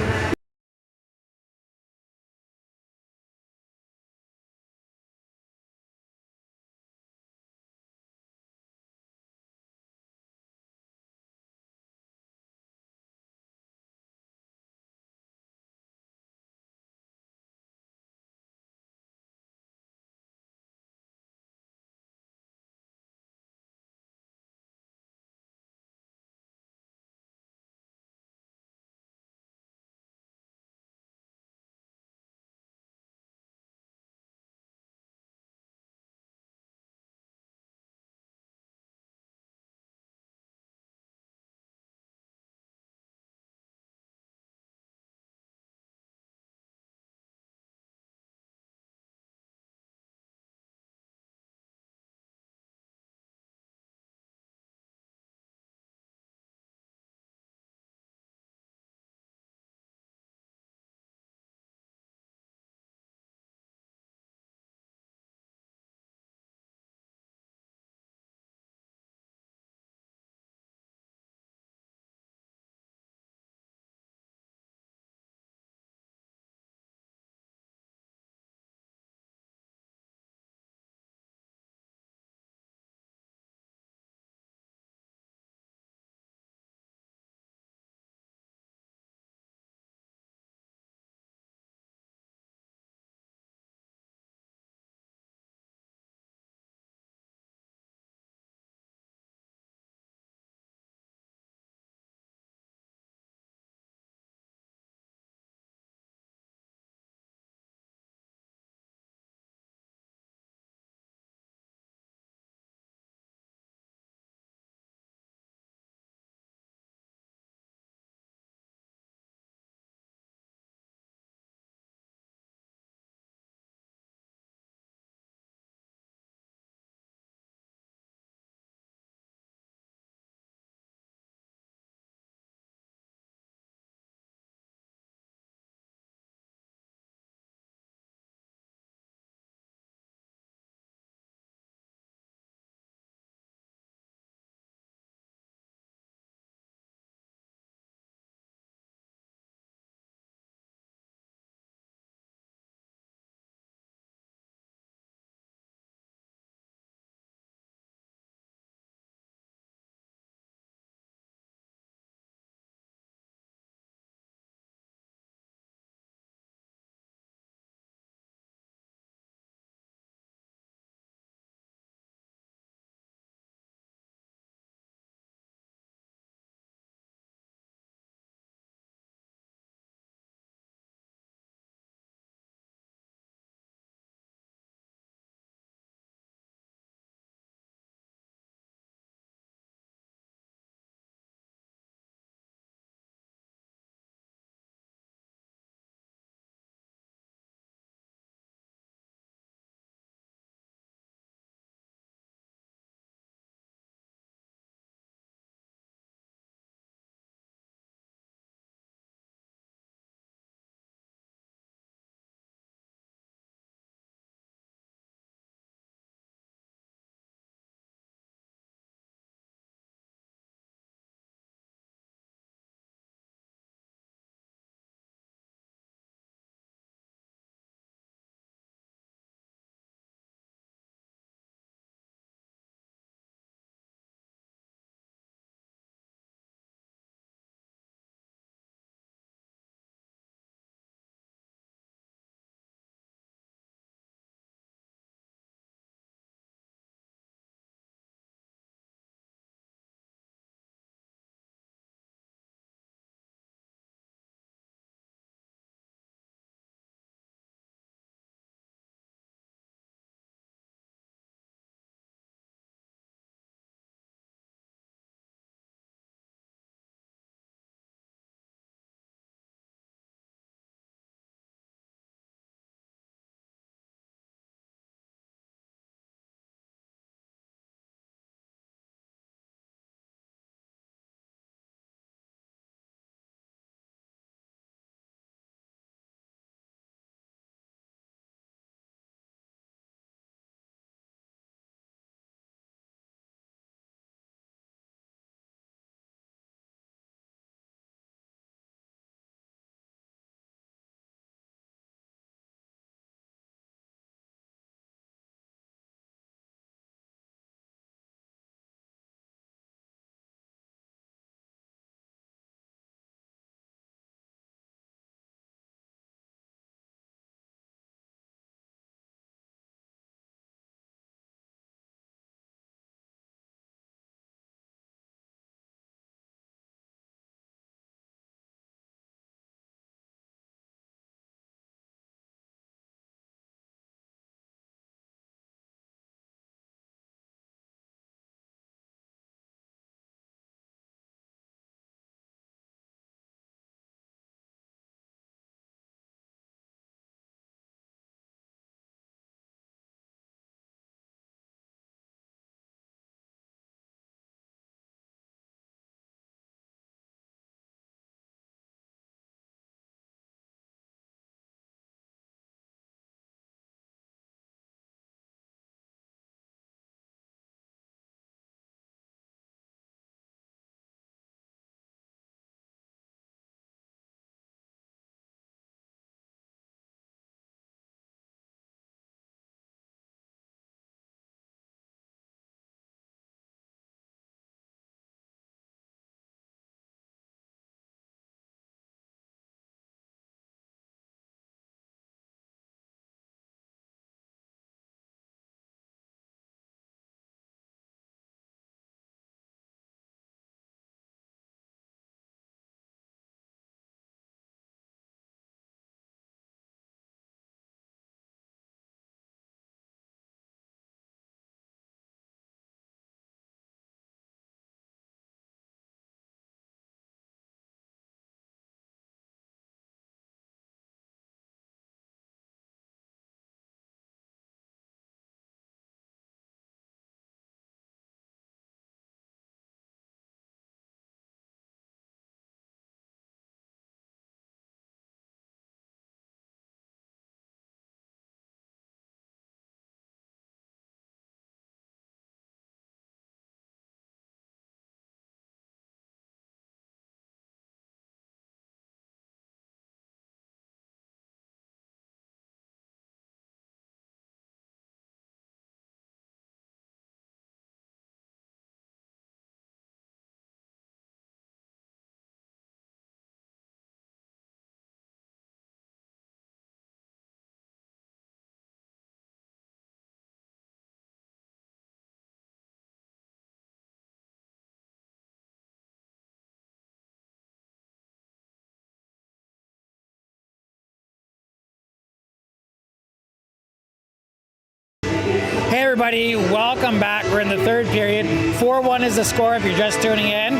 everybody, welcome back. We're in the third period. 4-1 is the score if you're just tuning in.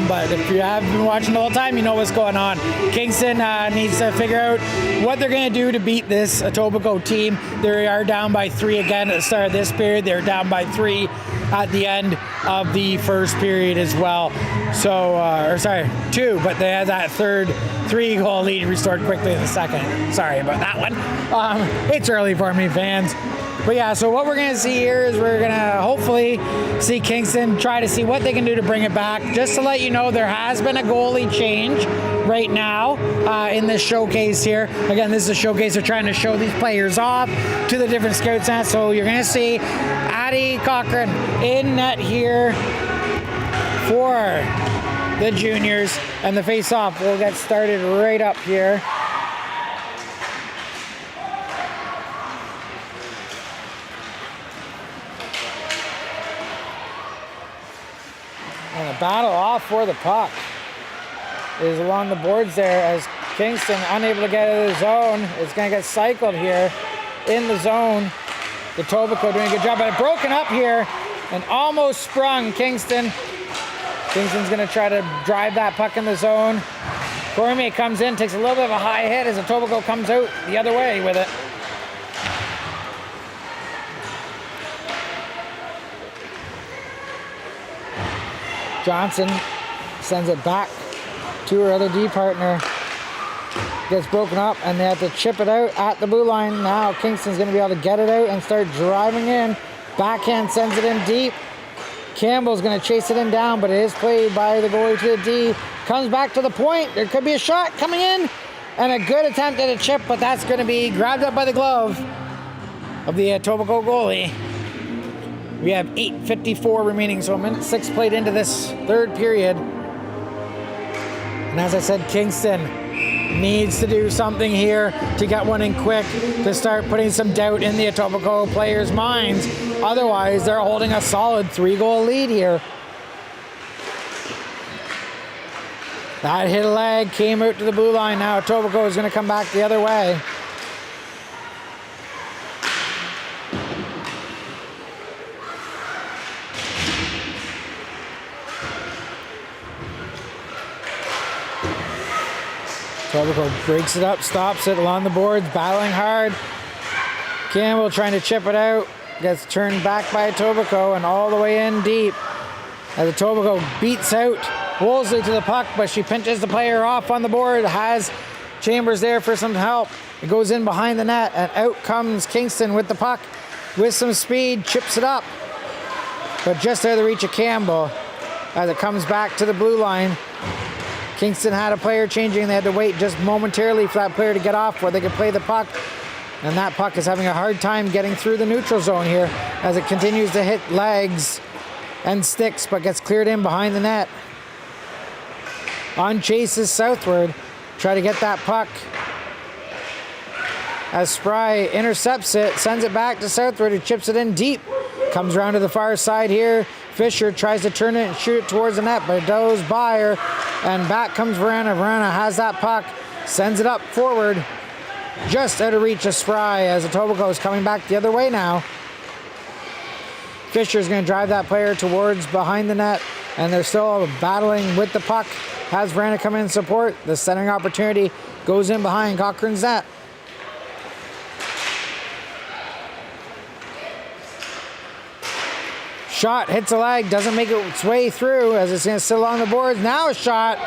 But if you have been watching the whole time, you know what's going on. Kingston needs to figure out what they're going to do to beat this Etobicoke team. They are down by 3 again at the start of this period. They're down by 3 at the end of the first period as well. So, 2, but they had that third 3-goal lead restored quickly in the second. Sorry about that one. It's early for me, fans. But yeah, so what we're going to see here is we're going to hopefully see Kingston try to see what they can do to bring it back. Just to let you know, there has been a goalie change right now in this showcase here. Again, this is a showcase. They're trying to show these players off to the different scouts. So you're going to see Addie Cochran in net here for the juniors. And the face-off will get started right up here. And the battle off for the puck is along the boards there as Kingston unable to get out of the zone. It's going to get cycled here in the zone. The Etobicoke doing a good job, but broken up here and almost sprung Kingston. Kingston's going to try to drive that puck in the zone. Cormier comes in, takes a little bit of a high hit as Etobicoke comes out the other way with it. Johnson sends it back to her other D partner. Gets broken up and they have to chip it out at the blue line. Now Kingston's going to be able to get it out and start driving in. Backhand sends it in deep. Campbell's going to chase it in down, but it is played by the goalie to the D. Comes back to the point. There could be a shot coming in. And a good attempt at a chip, but that's going to be grabbed up by the glove of the Etobicoke goalie. We have 8:54 remaining, so a minute 6 played into this third period. And as I said, Kingston needs to do something here to get one in quick to start putting some doubt in the Etobicoke players' minds. Otherwise, they're holding a solid 3-goal lead here. That hit a leg, came out to the blue line. Now Etobicoke is going to come back the other way. Etobicoke breaks it up, stops it along the boards, battling hard. Campbell trying to chip it out, gets turned back by Etobicoke and all the way in deep. As Etobicoke beats out Wolseley to the puck, but she pinches the player off on the board, has Chambers there for some help. It goes in behind the net and out comes Kingston with the puck with some speed, chips it up. But just out of the reach of Campbell as it comes back to the blue line. Kingston had a player changing. They had to wait just momentarily for that player to get off where they could play the puck. And that puck is having a hard time getting through the neutral zone here as it continues to hit legs and sticks, but gets cleared in behind the net. On chases southward. Try to get that puck. As Spry intercepts it, sends it back to southward, who chips it in deep. Comes around to the far side here. Fisher tries to turn it and shoot it towards the net, but it goes by her. And back comes Verana. Verana has that puck, sends it up forward, just out of reach of Spry as Etobicoke is coming back the other way now. Fisher's going to drive that player towards behind the net, and they're still battling with the puck. Has Verana come in support. The centering opportunity goes in behind Cochran's net. Shot hits a leg, doesn't make its way through as it's going to sit along the boards. Now a shot.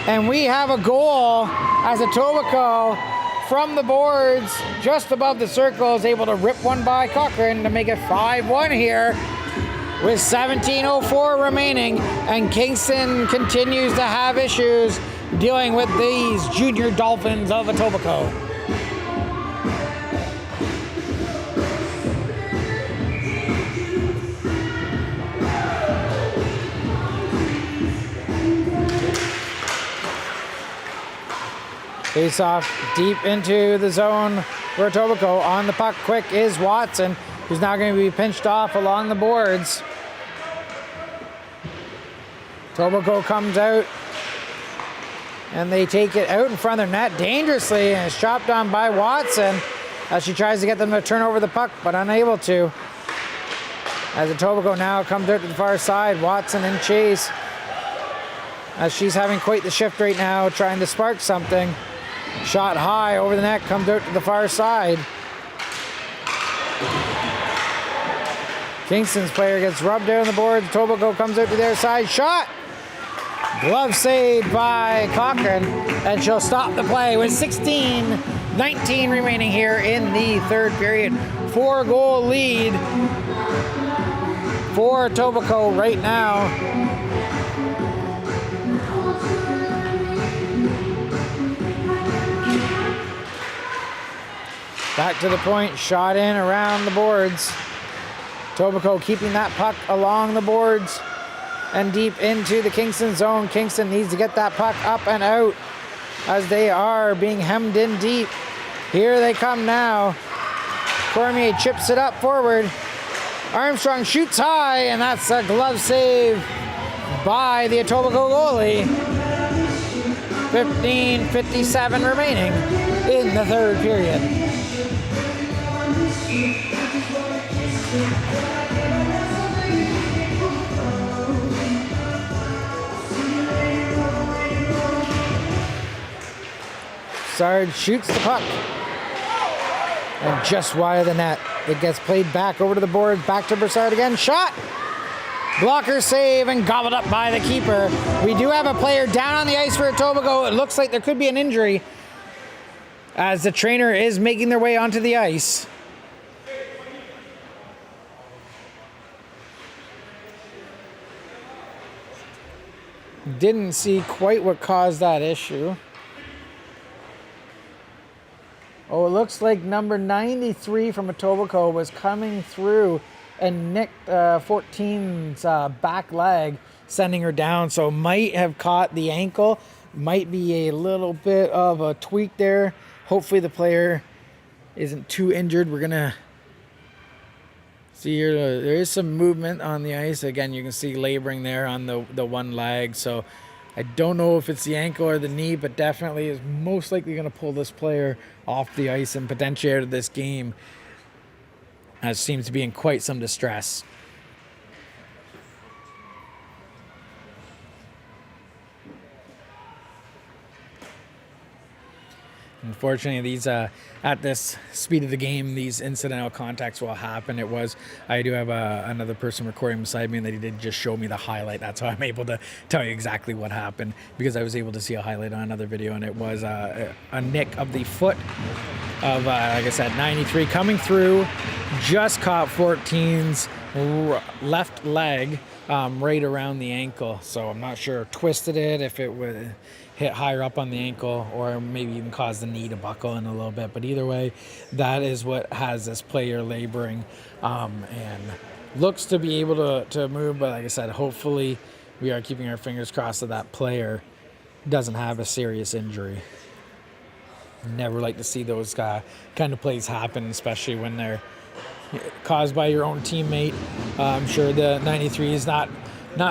And we have a goal as Etobicoke from the boards just above the circle is able to rip one by Cochran to make it 5-1 here with 17:04 remaining. And Kingston continues to have issues dealing with these junior Dolphins of Etobicoke. Face off deep into the zone for Etobicoke. On the puck quick is Watson, who's now going to be pinched off along the boards. Etobicoke comes out and they take it out in front of their net dangerously and it's chopped on by Watson as she tries to get them to turn over the puck, but unable to. As Etobicoke now comes out to the far side, Watson in chase. As she's having quite the shift right now, trying to spark something. Shot high over the net, comes out to the far side. Kingston's player gets rubbed there on the board. Etobicoke comes out to their side. Shot! Glove saved by Cochran, and she'll stop the play with 16-19 remaining here in the third period. 4-goal lead for Etobicoke right now. Back to the point, shot in around the boards. Etobicoke keeping that puck along the boards and deep into the Kingston zone. Kingston needs to get that puck up and out as they are being hemmed in deep. Here they come now. Cormier chips it up forward. Armstrong shoots high, and that's a glove save by the Etobicoke goalie. 15:57 remaining in the third period. Sarge shoots the puck. And just wide of the net. It gets played back over to the board. Back to Broussard again. Shot! Blocker save and gobbled up by the keeper. We do have a player down on the ice for Etobicoke. It looks like there could be an injury as the trainer is making their way onto the ice. Didn't see quite what caused that issue. Oh, it looks like number 93 from Etobicoke was coming through and nicked 14's back leg, sending her down. So might have caught the ankle. Might be a little bit of a tweak there. Hopefully the player isn't too injured. We're going to see here. There is some movement on the ice. Again, you can see laboring there on the one leg. So I don't know if it's the ankle or the knee, but definitely is most likely going to pull this player off the ice and potentially out of this game, as seems to be in quite some distress. Unfortunately, these at this speed of the game, these incidental contacts will happen. I do have another person recording beside me, and that he did just show me the highlight. That's how I'm able to tell you exactly what happened, because I was able to see a highlight on another video, and it was a nick of the foot of, like I said, 93 coming through, just caught 14's left leg right around the ankle. So I'm not sure, twisted it, if it would hit higher up on the ankle, or maybe even caused the knee to buckle in a little bit. But either way, that is what has this player laboring, and looks to be able to move. But like I said, hopefully we are keeping our fingers crossed that player doesn't have a serious injury. Never like to see those kind of plays happen, especially when they're caused by your own teammate. I'm sure the 93 is not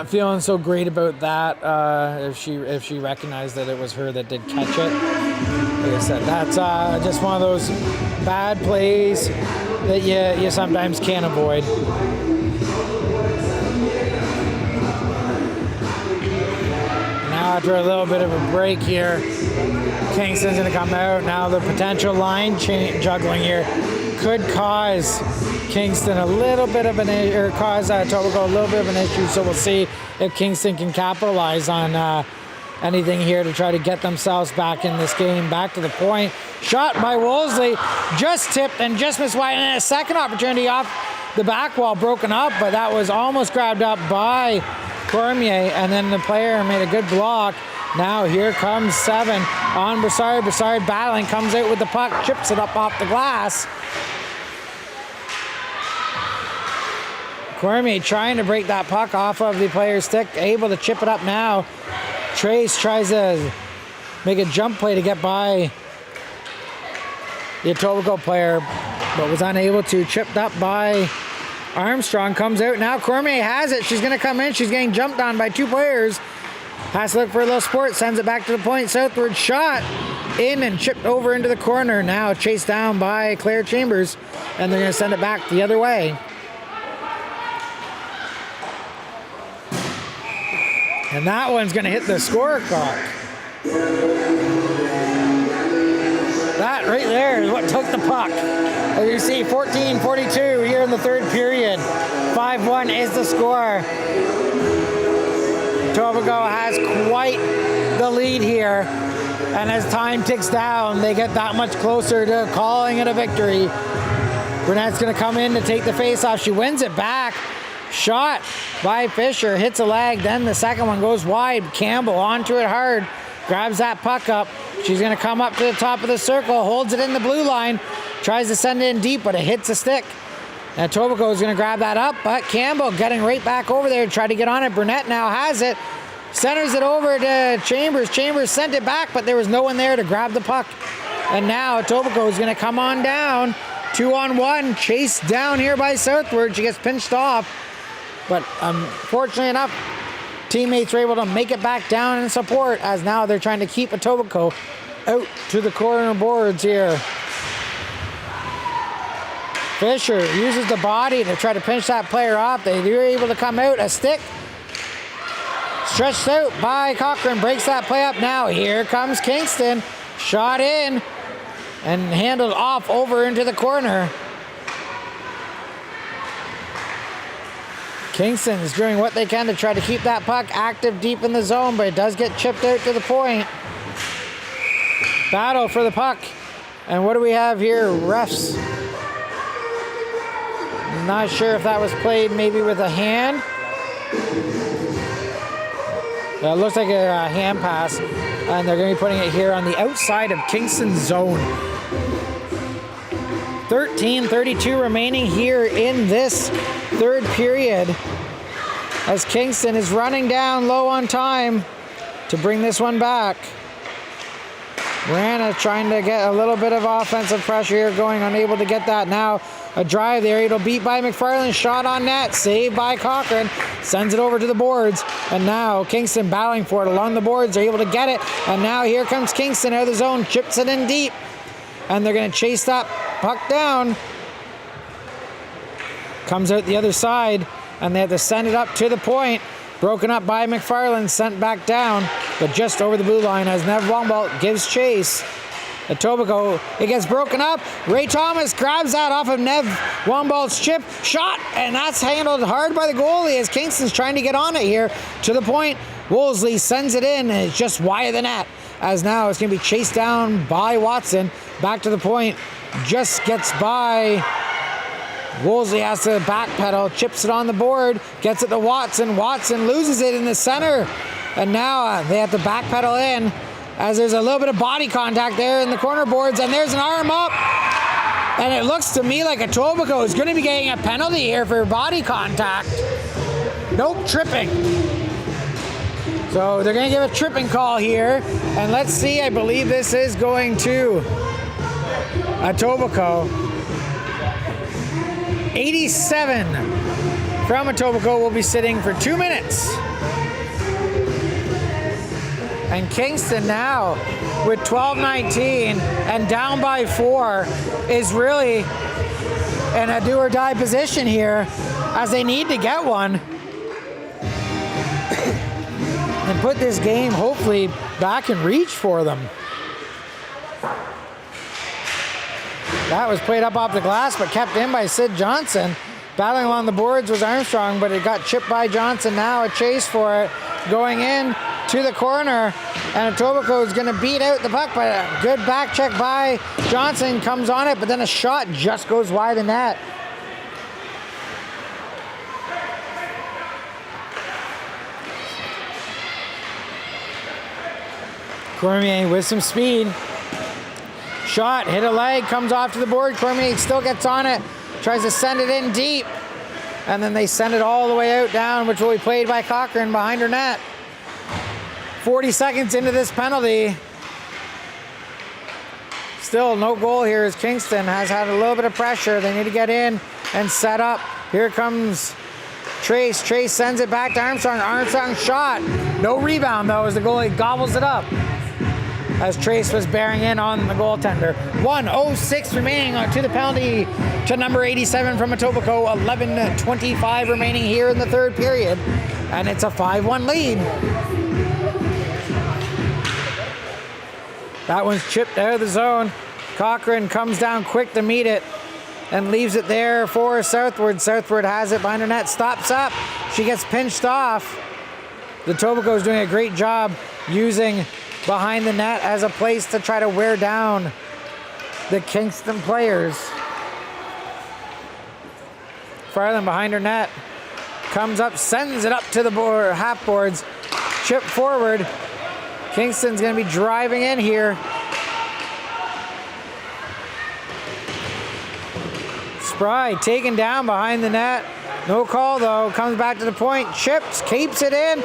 feeling so great about that, if she recognized that it was her that did catch it. Like I said, that's just one of those bad plays that you sometimes can't avoid. Now after a little bit of a break here, Kingston's going to come out. Now the potential line juggling here could cause Kingston a little bit of cause Etobicoke a little bit of an issue. So we'll see if Kingston can capitalize on anything here to try to get themselves back in this game. Back to the point. Shot by Wolseley, just tipped and just missed wide. And a second opportunity off the back wall broken up, but that was almost grabbed up by Cormier, and then the player made a good block. Now here comes 7 on Broussard. Broussard battling, comes out with the puck, chips it up off the glass. Cormier trying to break that puck off of the player's stick, able to chip it up now. Trace tries to make a jump play to get by the Etobicoke player, but was unable to. Chipped up by Armstrong, comes out now. Cormier has it. She's going to come in. She's getting jumped on by 2 players. Has to look for a little support. Sends it back to the point. Southward shot. in and chipped over into the corner. Now chased down by Claire Chambers, and they're going to send it back the other way. And that one's going to hit the scorecard. That right there is what took the puck. As you see, 14-42 here in the third period. 5-1 is the score. Etobicoke has quite the lead here. And as time ticks down, they get that much closer to calling it a victory. Burnett's going to come in to take the face-off. She wins it back. Shot by Fisher, hits a leg, then the second one goes wide. Campbell onto it hard, grabs that puck up. She's going to come up to the top of the circle, holds it in the blue line, tries to send it in deep, but it hits a stick. And Etobicoke is going to grab that up, but Campbell getting right back over there to try to get on it. Burnett now has it, centers it over to Chambers. Chambers sent it back, but there was no one there to grab the puck. And now Etobicoke is going to come on down. 2-on-1, chased down here by Southward. She gets pinched off. But fortunately enough, teammates were able to make it back down and support, as now they're trying to keep Etobicoke out to the corner boards here. Fisher uses the body to try to pinch that player off. They were able to come out. A stick stretched out by Cochran, breaks that play up. Now here comes Kingston. Shot in and handled off over into the corner. Kingston is doing what they can to try to keep that puck active deep in the zone, but it does get chipped out to the point. Battle for the puck. And what do we have here? Refs. Not sure if that was played maybe with a hand. It looks like a hand pass. And they're going to be putting it here on the outside of Kingston's zone. 13:32 remaining here in this third period, as Kingston is running down low on time to bring this one back. Rana trying to get a little bit of offensive pressure here going, unable to get that. Now a drive there, it'll beat by McFarland, shot on net, saved by Cochran, sends it over to the boards, and now Kingston battling for it along the boards, they're able to get it, and now here comes Kingston out of the zone, chips it in deep, and they're going to chase that puck down. Comes out the other side, and they have to send it up to the point. Broken up by McFarland, sent back down, but just over the blue line as Nev Wombolt gives chase. Etobicoke, it gets broken up. Ray Thomas grabs that off of Nev Wombolt's chip. Shot, and that's handled hard by the goalie as Kingston's trying to get on it here to the point. Wolseley sends it in, and it's just wide of the net, as now it's going to be chased down by Watson. Back to the point, just gets by. Wolseley has to backpedal, chips it on the board, gets it to Watson. Watson loses it in the center, and now they have to backpedal in, as there's a little bit of body contact there in the corner boards, and there's an arm up, and it looks to me like Etobicoke is going to be getting a penalty here for body contact. Nope, tripping. So they're going to give a tripping call here, and let's see, I believe this is going to Etobicoke. 87 from Etobicoke will be sitting for 2 minutes. And Kingston now with 12-19 and down by 4 is really in a do or die position here, as they need to get one and put this game hopefully back in reach for them. That was played up off the glass, but kept in by Sid Johnson. Battling along the boards was Armstrong, but it got chipped by Johnson. Now a chase for it, going in to the corner, and Etobicoke is going to beat out the puck, but a good back check by Johnson comes on it, but then a shot just goes wide the net. Cormier with some speed. Shot, hit a leg, comes off to the board. Cormier still gets on it, tries to send it in deep, and then they send it all the way out down, which will be played by Cochran behind her net. 40 seconds into this penalty. Still no goal here, as Kingston has had a little bit of pressure. They need to get in and set up. Here comes Trace. Trace sends it back to Armstrong. Armstrong shot. No rebound though, as the goalie gobbles it up. as Trace was bearing in on the goaltender. 1:06 remaining to the penalty to number 87 from Etobicoke. 11:25 remaining here in the third period, and it's a 5-1 lead. That one's chipped out of the zone. Cochran comes down quick to meet it and leaves it there for Southward. Southward has it behind her net, stops up. She gets pinched off. The Etobicoke is doing a great job using behind the net as a place to try to wear down the Kingston players. Farland behind her net, comes up, sends it up to the board, half boards, chip forward. Kingston's going to be driving in here. Spry taken down behind the net. No call though. Comes back to the point. Chips, keeps it in.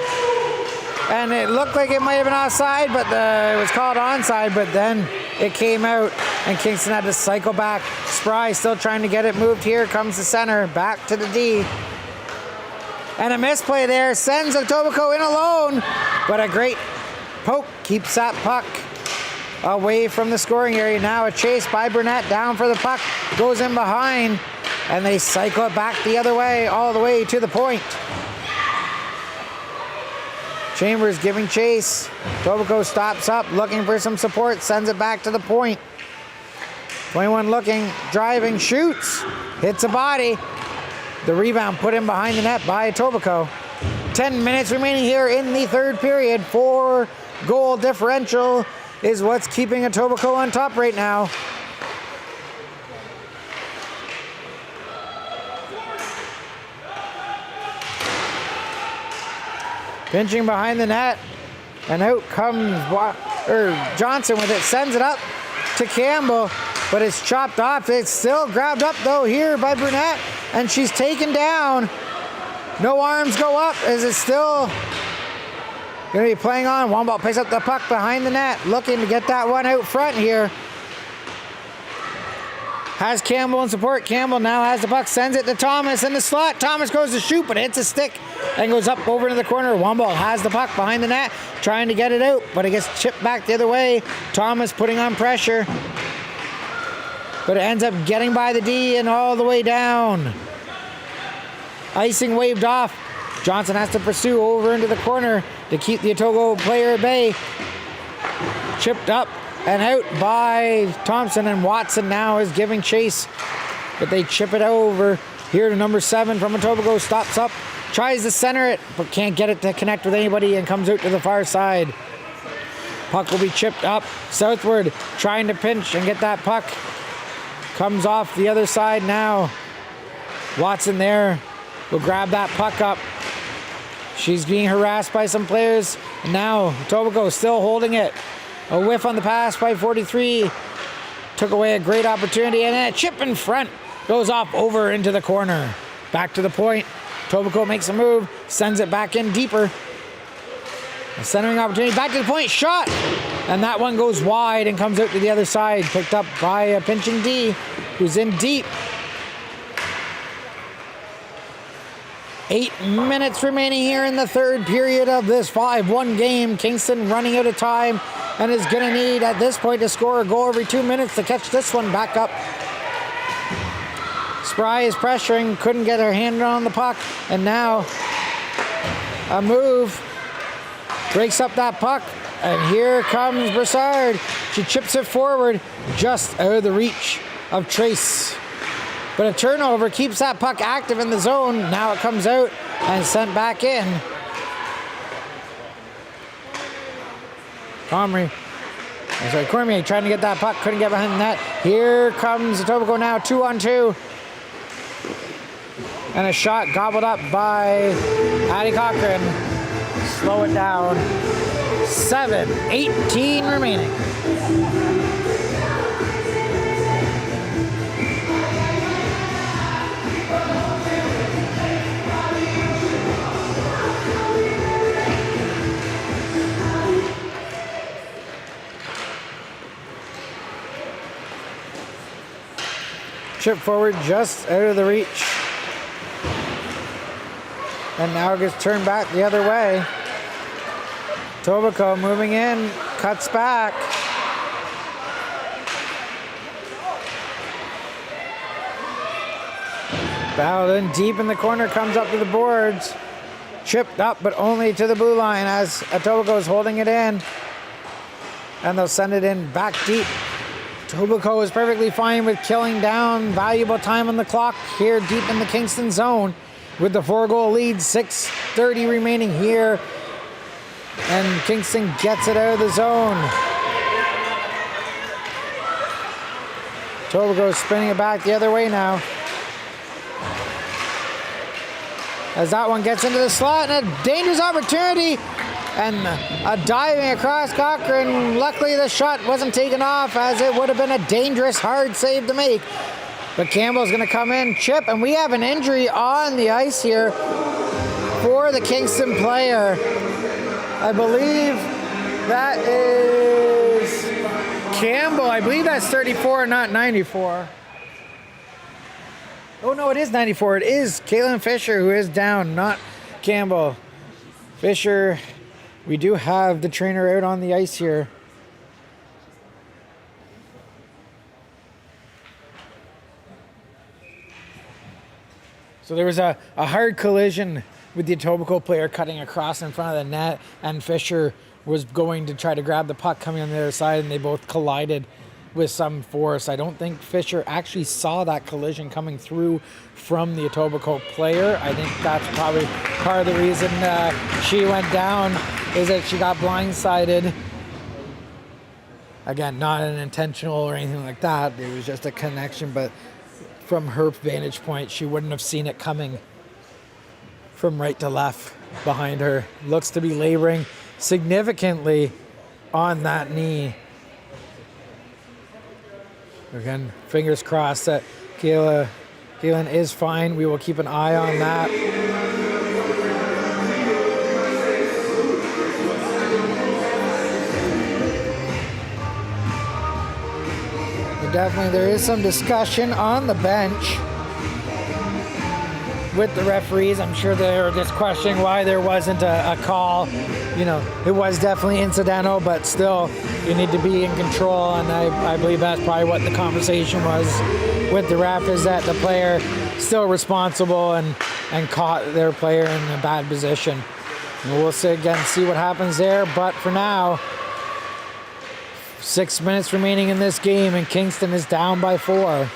And it looked like it might have been offside, but it was called onside, but then it came out and Kingston had to cycle back. Spry still trying to get it moved here. Comes the center. Back to the D. And a misplay there. Sends Etobicoke in alone. But a great poke keeps that puck away from the scoring area. Now a chase by Burnett down for the puck. Goes in behind. And they cycle it back the other way, all the way to the point. Chambers giving chase. Etobicoke stops up, looking for some support, sends it back to the point. 21 looking, driving, shoots, hits a body. The rebound put in behind the net by Etobicoke. 10 minutes remaining here in the third period. 4-goal differential is what's keeping Etobicoke on top right now. Pinching behind the net, and out comes Johnson with it, sends it up to Campbell, but it's chopped off. It's still grabbed up though here by Burnett, and she's taken down. No arms go up as it's still going to be playing on. Womble picks up the puck behind the net, looking to get that one out front here. Has Campbell in support. Campbell now has the puck, sends it to Thomas in the slot. Thomas goes to shoot, but hits a stick and goes up over into the corner. Womble has the puck behind the net, trying to get it out, but it gets chipped back the other way. Thomas putting on pressure, but it ends up getting by the D and all the way down. Icing waved off. Johnson has to pursue over into the corner to keep the Etobicoke player at bay. Chipped up and out by Thompson, and Watson now is giving chase, but they chip it over here to number 7 from Etobicoke. Stops up, tries to center it, but can't get it to connect with anybody and comes out to the far side. Puck will be chipped up. Southward trying to pinch and get that puck. Comes off the other side now. Watson there will grab that puck up. She's being harassed by some players. And now Etobicoke still holding it. A whiff on the pass by 43. Took away a great opportunity, and then a chip in front goes off over into the corner. Back to the point. Etobicoke makes a move, sends it back in deeper. A centering opportunity, back to the point, shot! And that one goes wide and comes out to the other side. Picked up by a pinching D, who's in deep. 8 minutes remaining here in the third period of this 5-1 game. Kingston running out of time and is going to need at this point to score a goal every 2 minutes to catch this one back up. Spry is pressuring, couldn't get her hand on the puck, and now a move breaks up that puck, and here comes Broussard. She chips it forward just out of the reach of Trace. But a turnover keeps that puck active in the zone. Now it comes out and sent back in. Cormier trying to get that puck, couldn't get behind the net. Here comes Etobicoke now, 2-on-2. And a shot gobbled up by Addie Cochran. Slow it down. 7:18 remaining. Chip forward just out of the reach. And now it gets turned back the other way. Etobicoke moving in, cuts back. Battled in deep in the corner, comes up to the boards. Chipped up, but only to the blue line as Etobicoke is holding it in. And they'll send it in back deep. Etobicoke is perfectly fine with killing down valuable time on the clock here deep in the Kingston zone with the 4-goal lead, 6:30 remaining here. And Kingston gets it out of the zone. Etobicoke is spinning it back the other way now. As that one gets into the slot, and a dangerous opportunity, and a diving across Cochran. Luckily the shot wasn't taken off, as it would have been a dangerous hard save to make. But Campbell's going to come in, chip, and we have an injury on the ice here for the Kingston player. I believe that is Campbell. I believe that's 34, not 94. Oh, no, it is 94. It is Kalen Fisher who is down, not Campbell. Fisher, we do have the trainer out on the ice here. So there was a hard collision with the Etobicoke player cutting across in front of the net, and Fisher was going to try to grab the puck coming on the other side, and they both collided with some force. I don't think Fisher actually saw that collision coming through from the Etobicoke player. I think that's probably part of the reason she went down, is that she got blindsided. Again, not an intentional or anything like that. It was just a connection, but from her vantage point, she wouldn't have seen it coming from right to left behind her. Looks to be laboring significantly on that knee. Again, fingers crossed that Kayla is fine. We will keep an eye on that. But definitely there is some discussion on the bench with the referees. I'm sure they're just questioning why there wasn't a call. You know, it was definitely incidental, but still, you need to be in control, and I believe that's probably what the conversation was with the ref, is that the player still responsible and caught their player in a bad position. And we'll see what happens there, but for now, 6 minutes remaining in this game, and Kingston is down by 4.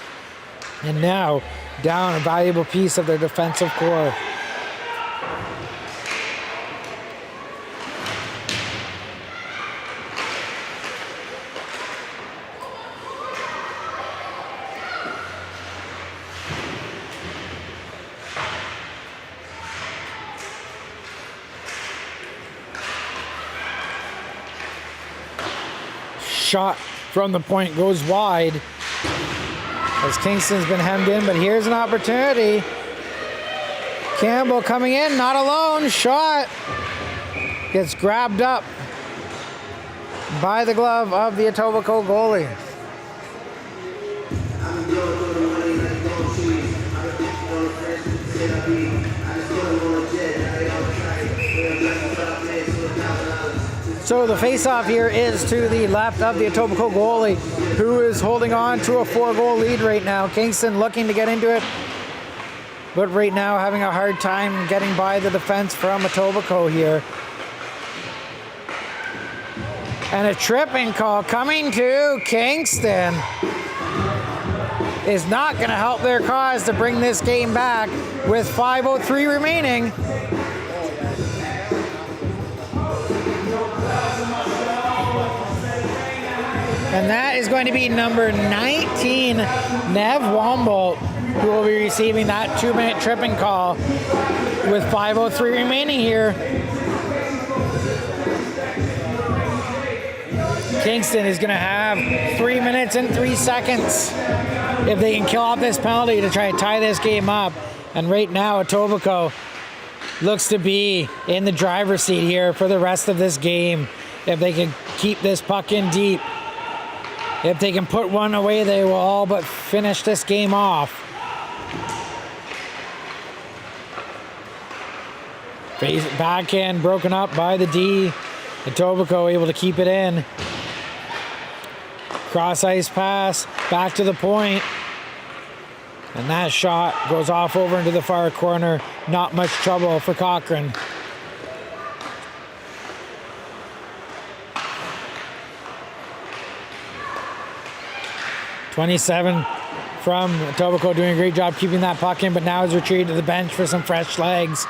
And now, down a valuable piece of their defensive core. Shot from the point goes wide as Kingston's been hemmed in, but here's an opportunity. Campbell coming in, not alone. Shot gets grabbed up by the glove of the Etobicoke goalie. So the face-off here is to the left of the Etobicoke goalie, who is holding on to a 4-goal lead right now. Kingston looking to get into it, but right now having a hard time getting by the defense from Etobicoke here. And a tripping call coming to Kingston is not going to help their cause to bring this game back with 5:03 remaining. And that is going to be number 19, Nev Wombolt, who will be receiving that 2-minute tripping call with 5:03 remaining here. Kingston is going to have 3 minutes and 3 seconds if they can kill off this penalty to try to tie this game up. And right now, Etobicoke looks to be in the driver's seat here for the rest of this game. If they can keep this puck in deep, if they can put one away, they will all but finish this game off. Backhand broken up by the D. Etobicoke able to keep it in. Cross ice pass back to the point. And that shot goes off over into the far corner. Not much trouble for Cochrane. (27) from Etobicoke, doing a great job keeping that puck in, but now is retreated to the bench for some fresh legs.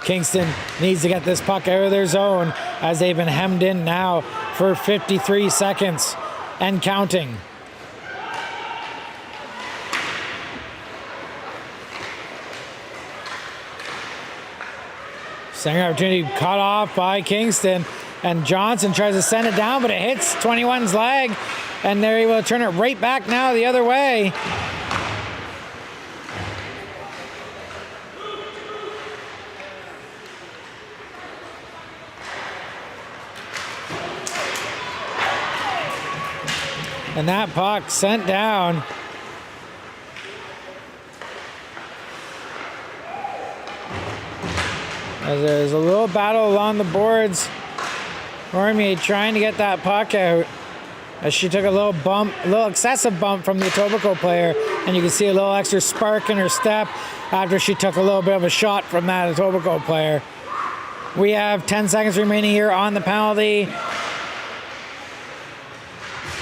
Kingston needs to get this puck out of their zone as they've been hemmed in now for 53 seconds and counting. Second opportunity cut off by Kingston, and Johnson tries to send it down, but it hits 21's leg, and they're able to turn it right back now the other way. And that puck sent down. As there's a little battle along the boards. Cormier trying to get that puck out. As she took a little bump, a little excessive bump from the Etobicoke player. And you can see a little extra spark in her step after she took a little bit of a shot from that Etobicoke player. We have 10 seconds remaining here on the penalty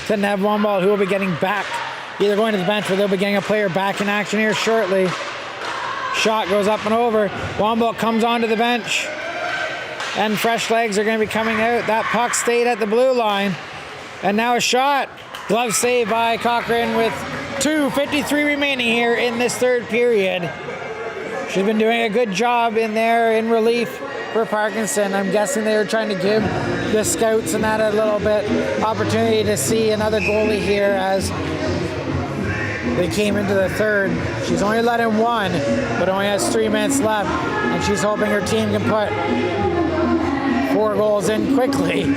to Nev Womble, who will be getting back, either going to the bench or they'll be getting a player back in action here shortly. Shot goes up and over. Womble comes onto the bench, and fresh legs are going to be coming out. That puck stayed at the blue line, and now a shot. Glove save by Cochrane with 2:53 remaining here in this third period. She's been doing a good job in there in relief for Parkinson. I'm guessing they were trying to give the scouts and that a little bit opportunity to see another goalie here as they came into the third. She's only let in one, but only has 3 minutes left, and she's hoping her team can put 4 goals in quickly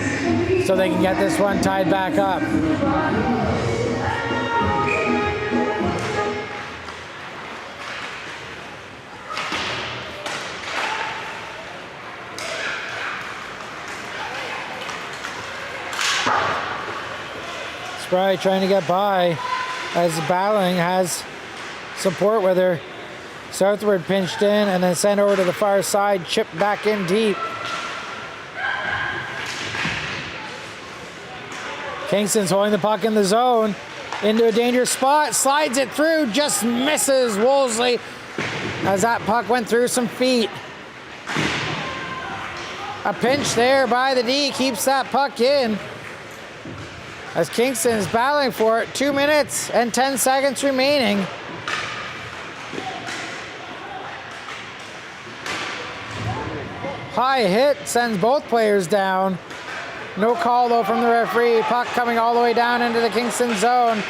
so they can get this one tied back up. Spry trying to get by as Battling has support with her. Southward pinched in and then sent over to the far side, chipped back in deep. Kingston's holding the puck in the zone into a dangerous spot, slides it through, just misses Wolseley as that puck went through some feet. A pinch there by the D keeps that puck in. As Kingston is battling for it, 2 minutes and 10 seconds remaining. High hit sends both players down. No call though from the referee. Puck coming all the way down into the Kingston zone.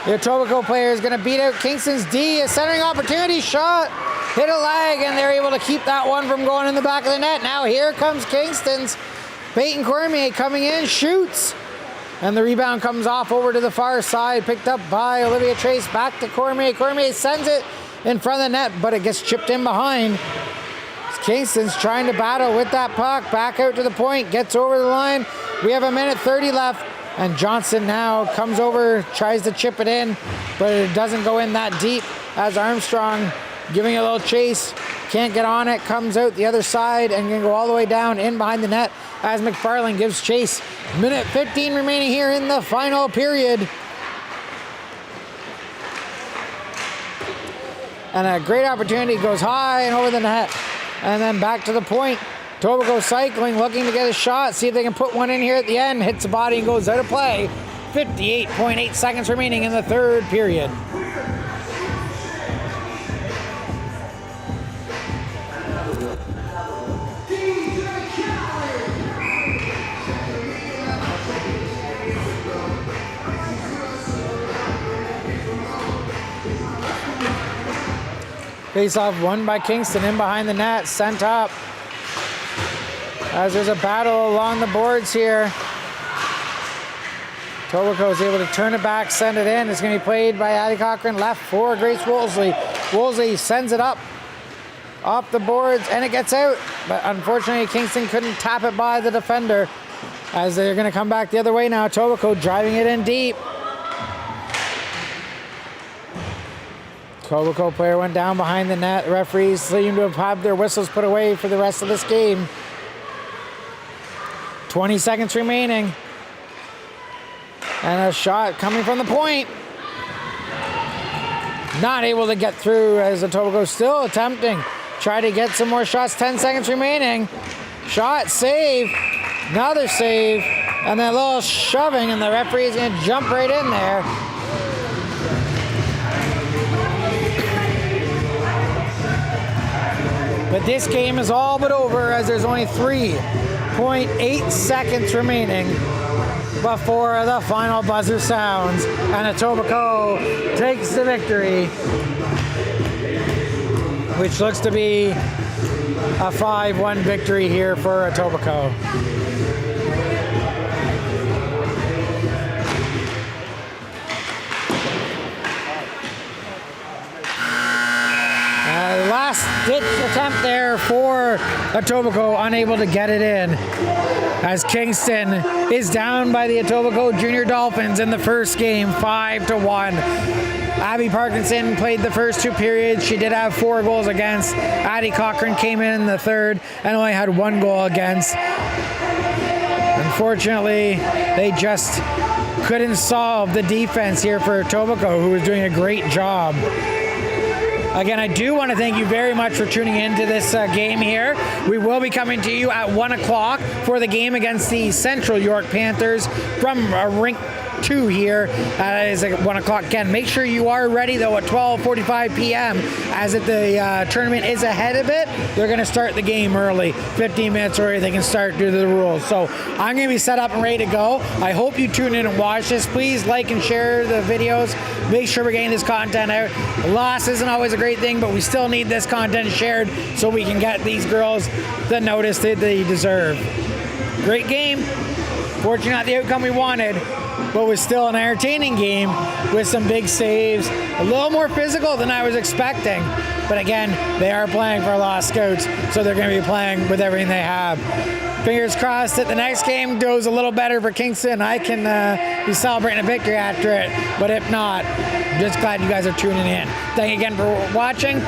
The Etobicoke player is going to beat out Kingston's D. A centering opportunity shot. Hit a leg, and they're able to keep that one from going in the back of the net. Now here comes Kingston's. Peyton Cormier coming in, shoots. And the rebound comes off over to the far side, picked up by Olivia Trace, back to Cormier. Cormier sends it in front of the net, but it gets chipped in behind. Kingston's trying to battle with that puck, back out to the point, gets over the line. We have 1:30 left, and Johnson now comes over, tries to chip it in, but it doesn't go in that deep as Armstrong giving a little chase, can't get on it, comes out the other side and can go all the way down in behind the net as McFarlane gives chase. 1:15 remaining here in the final period. And a great opportunity goes high and over the net. And then back to the point. Etobicoke cycling, looking to get a shot, see if they can put one in here at the end. Hits the body and goes out of play. 58.8 seconds remaining in the third period. Face-off won by Kingston in behind the net, sent up. As there's a battle along the boards here. Etobicoke is able to turn it back, send it in. It's going to be played by Addie Cochrane, left for Grace Wolseley. Wolseley sends it up off the boards, and it gets out. But unfortunately, Kingston couldn't tap it by the defender. As they're going to come back the other way now. Etobicoke driving it in deep. Etobicoke player went down behind the net. The referees seem to have had their whistles put away for the rest of this game. 20 seconds remaining. And a shot coming from the point. Not able to get through as Etobicoke still attempting. Try to get some more shots. 10 seconds remaining. Shot, save. Another save. And then a little shoving, and the referee is going to jump right in there. But this game is all but over as there's only 3.8 seconds remaining before the final buzzer sounds. And Etobicoke takes the victory, which looks to be a 5-1 victory here for Etobicoke. Last-ditch attempt there for Etobicoke, unable to get it in, as Kingston is down by the Etobicoke Junior Dolphins in the first game, 5-1. Abby Parkinson played the first 2 periods. She did have 4 goals against. Addie Cochran came in the third and only had 1 goal against. Unfortunately, they just couldn't solve the defense here for Etobicoke, who was doing a great job. Again, I do want to thank you very much for tuning into this game here. We will be coming to you at 1 o'clock for the game against the Central York Panthers from Rink 2 here. That is at 1 o'clock again. Make sure you are ready, though, at 12:45 p.m. as if the tournament is ahead of it. They're going to start the game early, 15 minutes early. They can start due to the rules. So I'm going to be set up and ready to go. I hope you tune in and watch this. Please like and share the videos. Make sure we're getting this content out. A loss isn't always a great thing, but we still need this content shared so we can get these girls the notice that they deserve. Great game. Fortunately, not the outcome we wanted, but was still an entertaining game with some big saves. A little more physical than I was expecting. But again, they are playing for Lost Scouts, so they're going to be playing with everything they have. Fingers crossed that the next game goes a little better for Kingston. I can be celebrating a victory after it. But if not, I'm just glad you guys are tuning in. Thank you again for watching.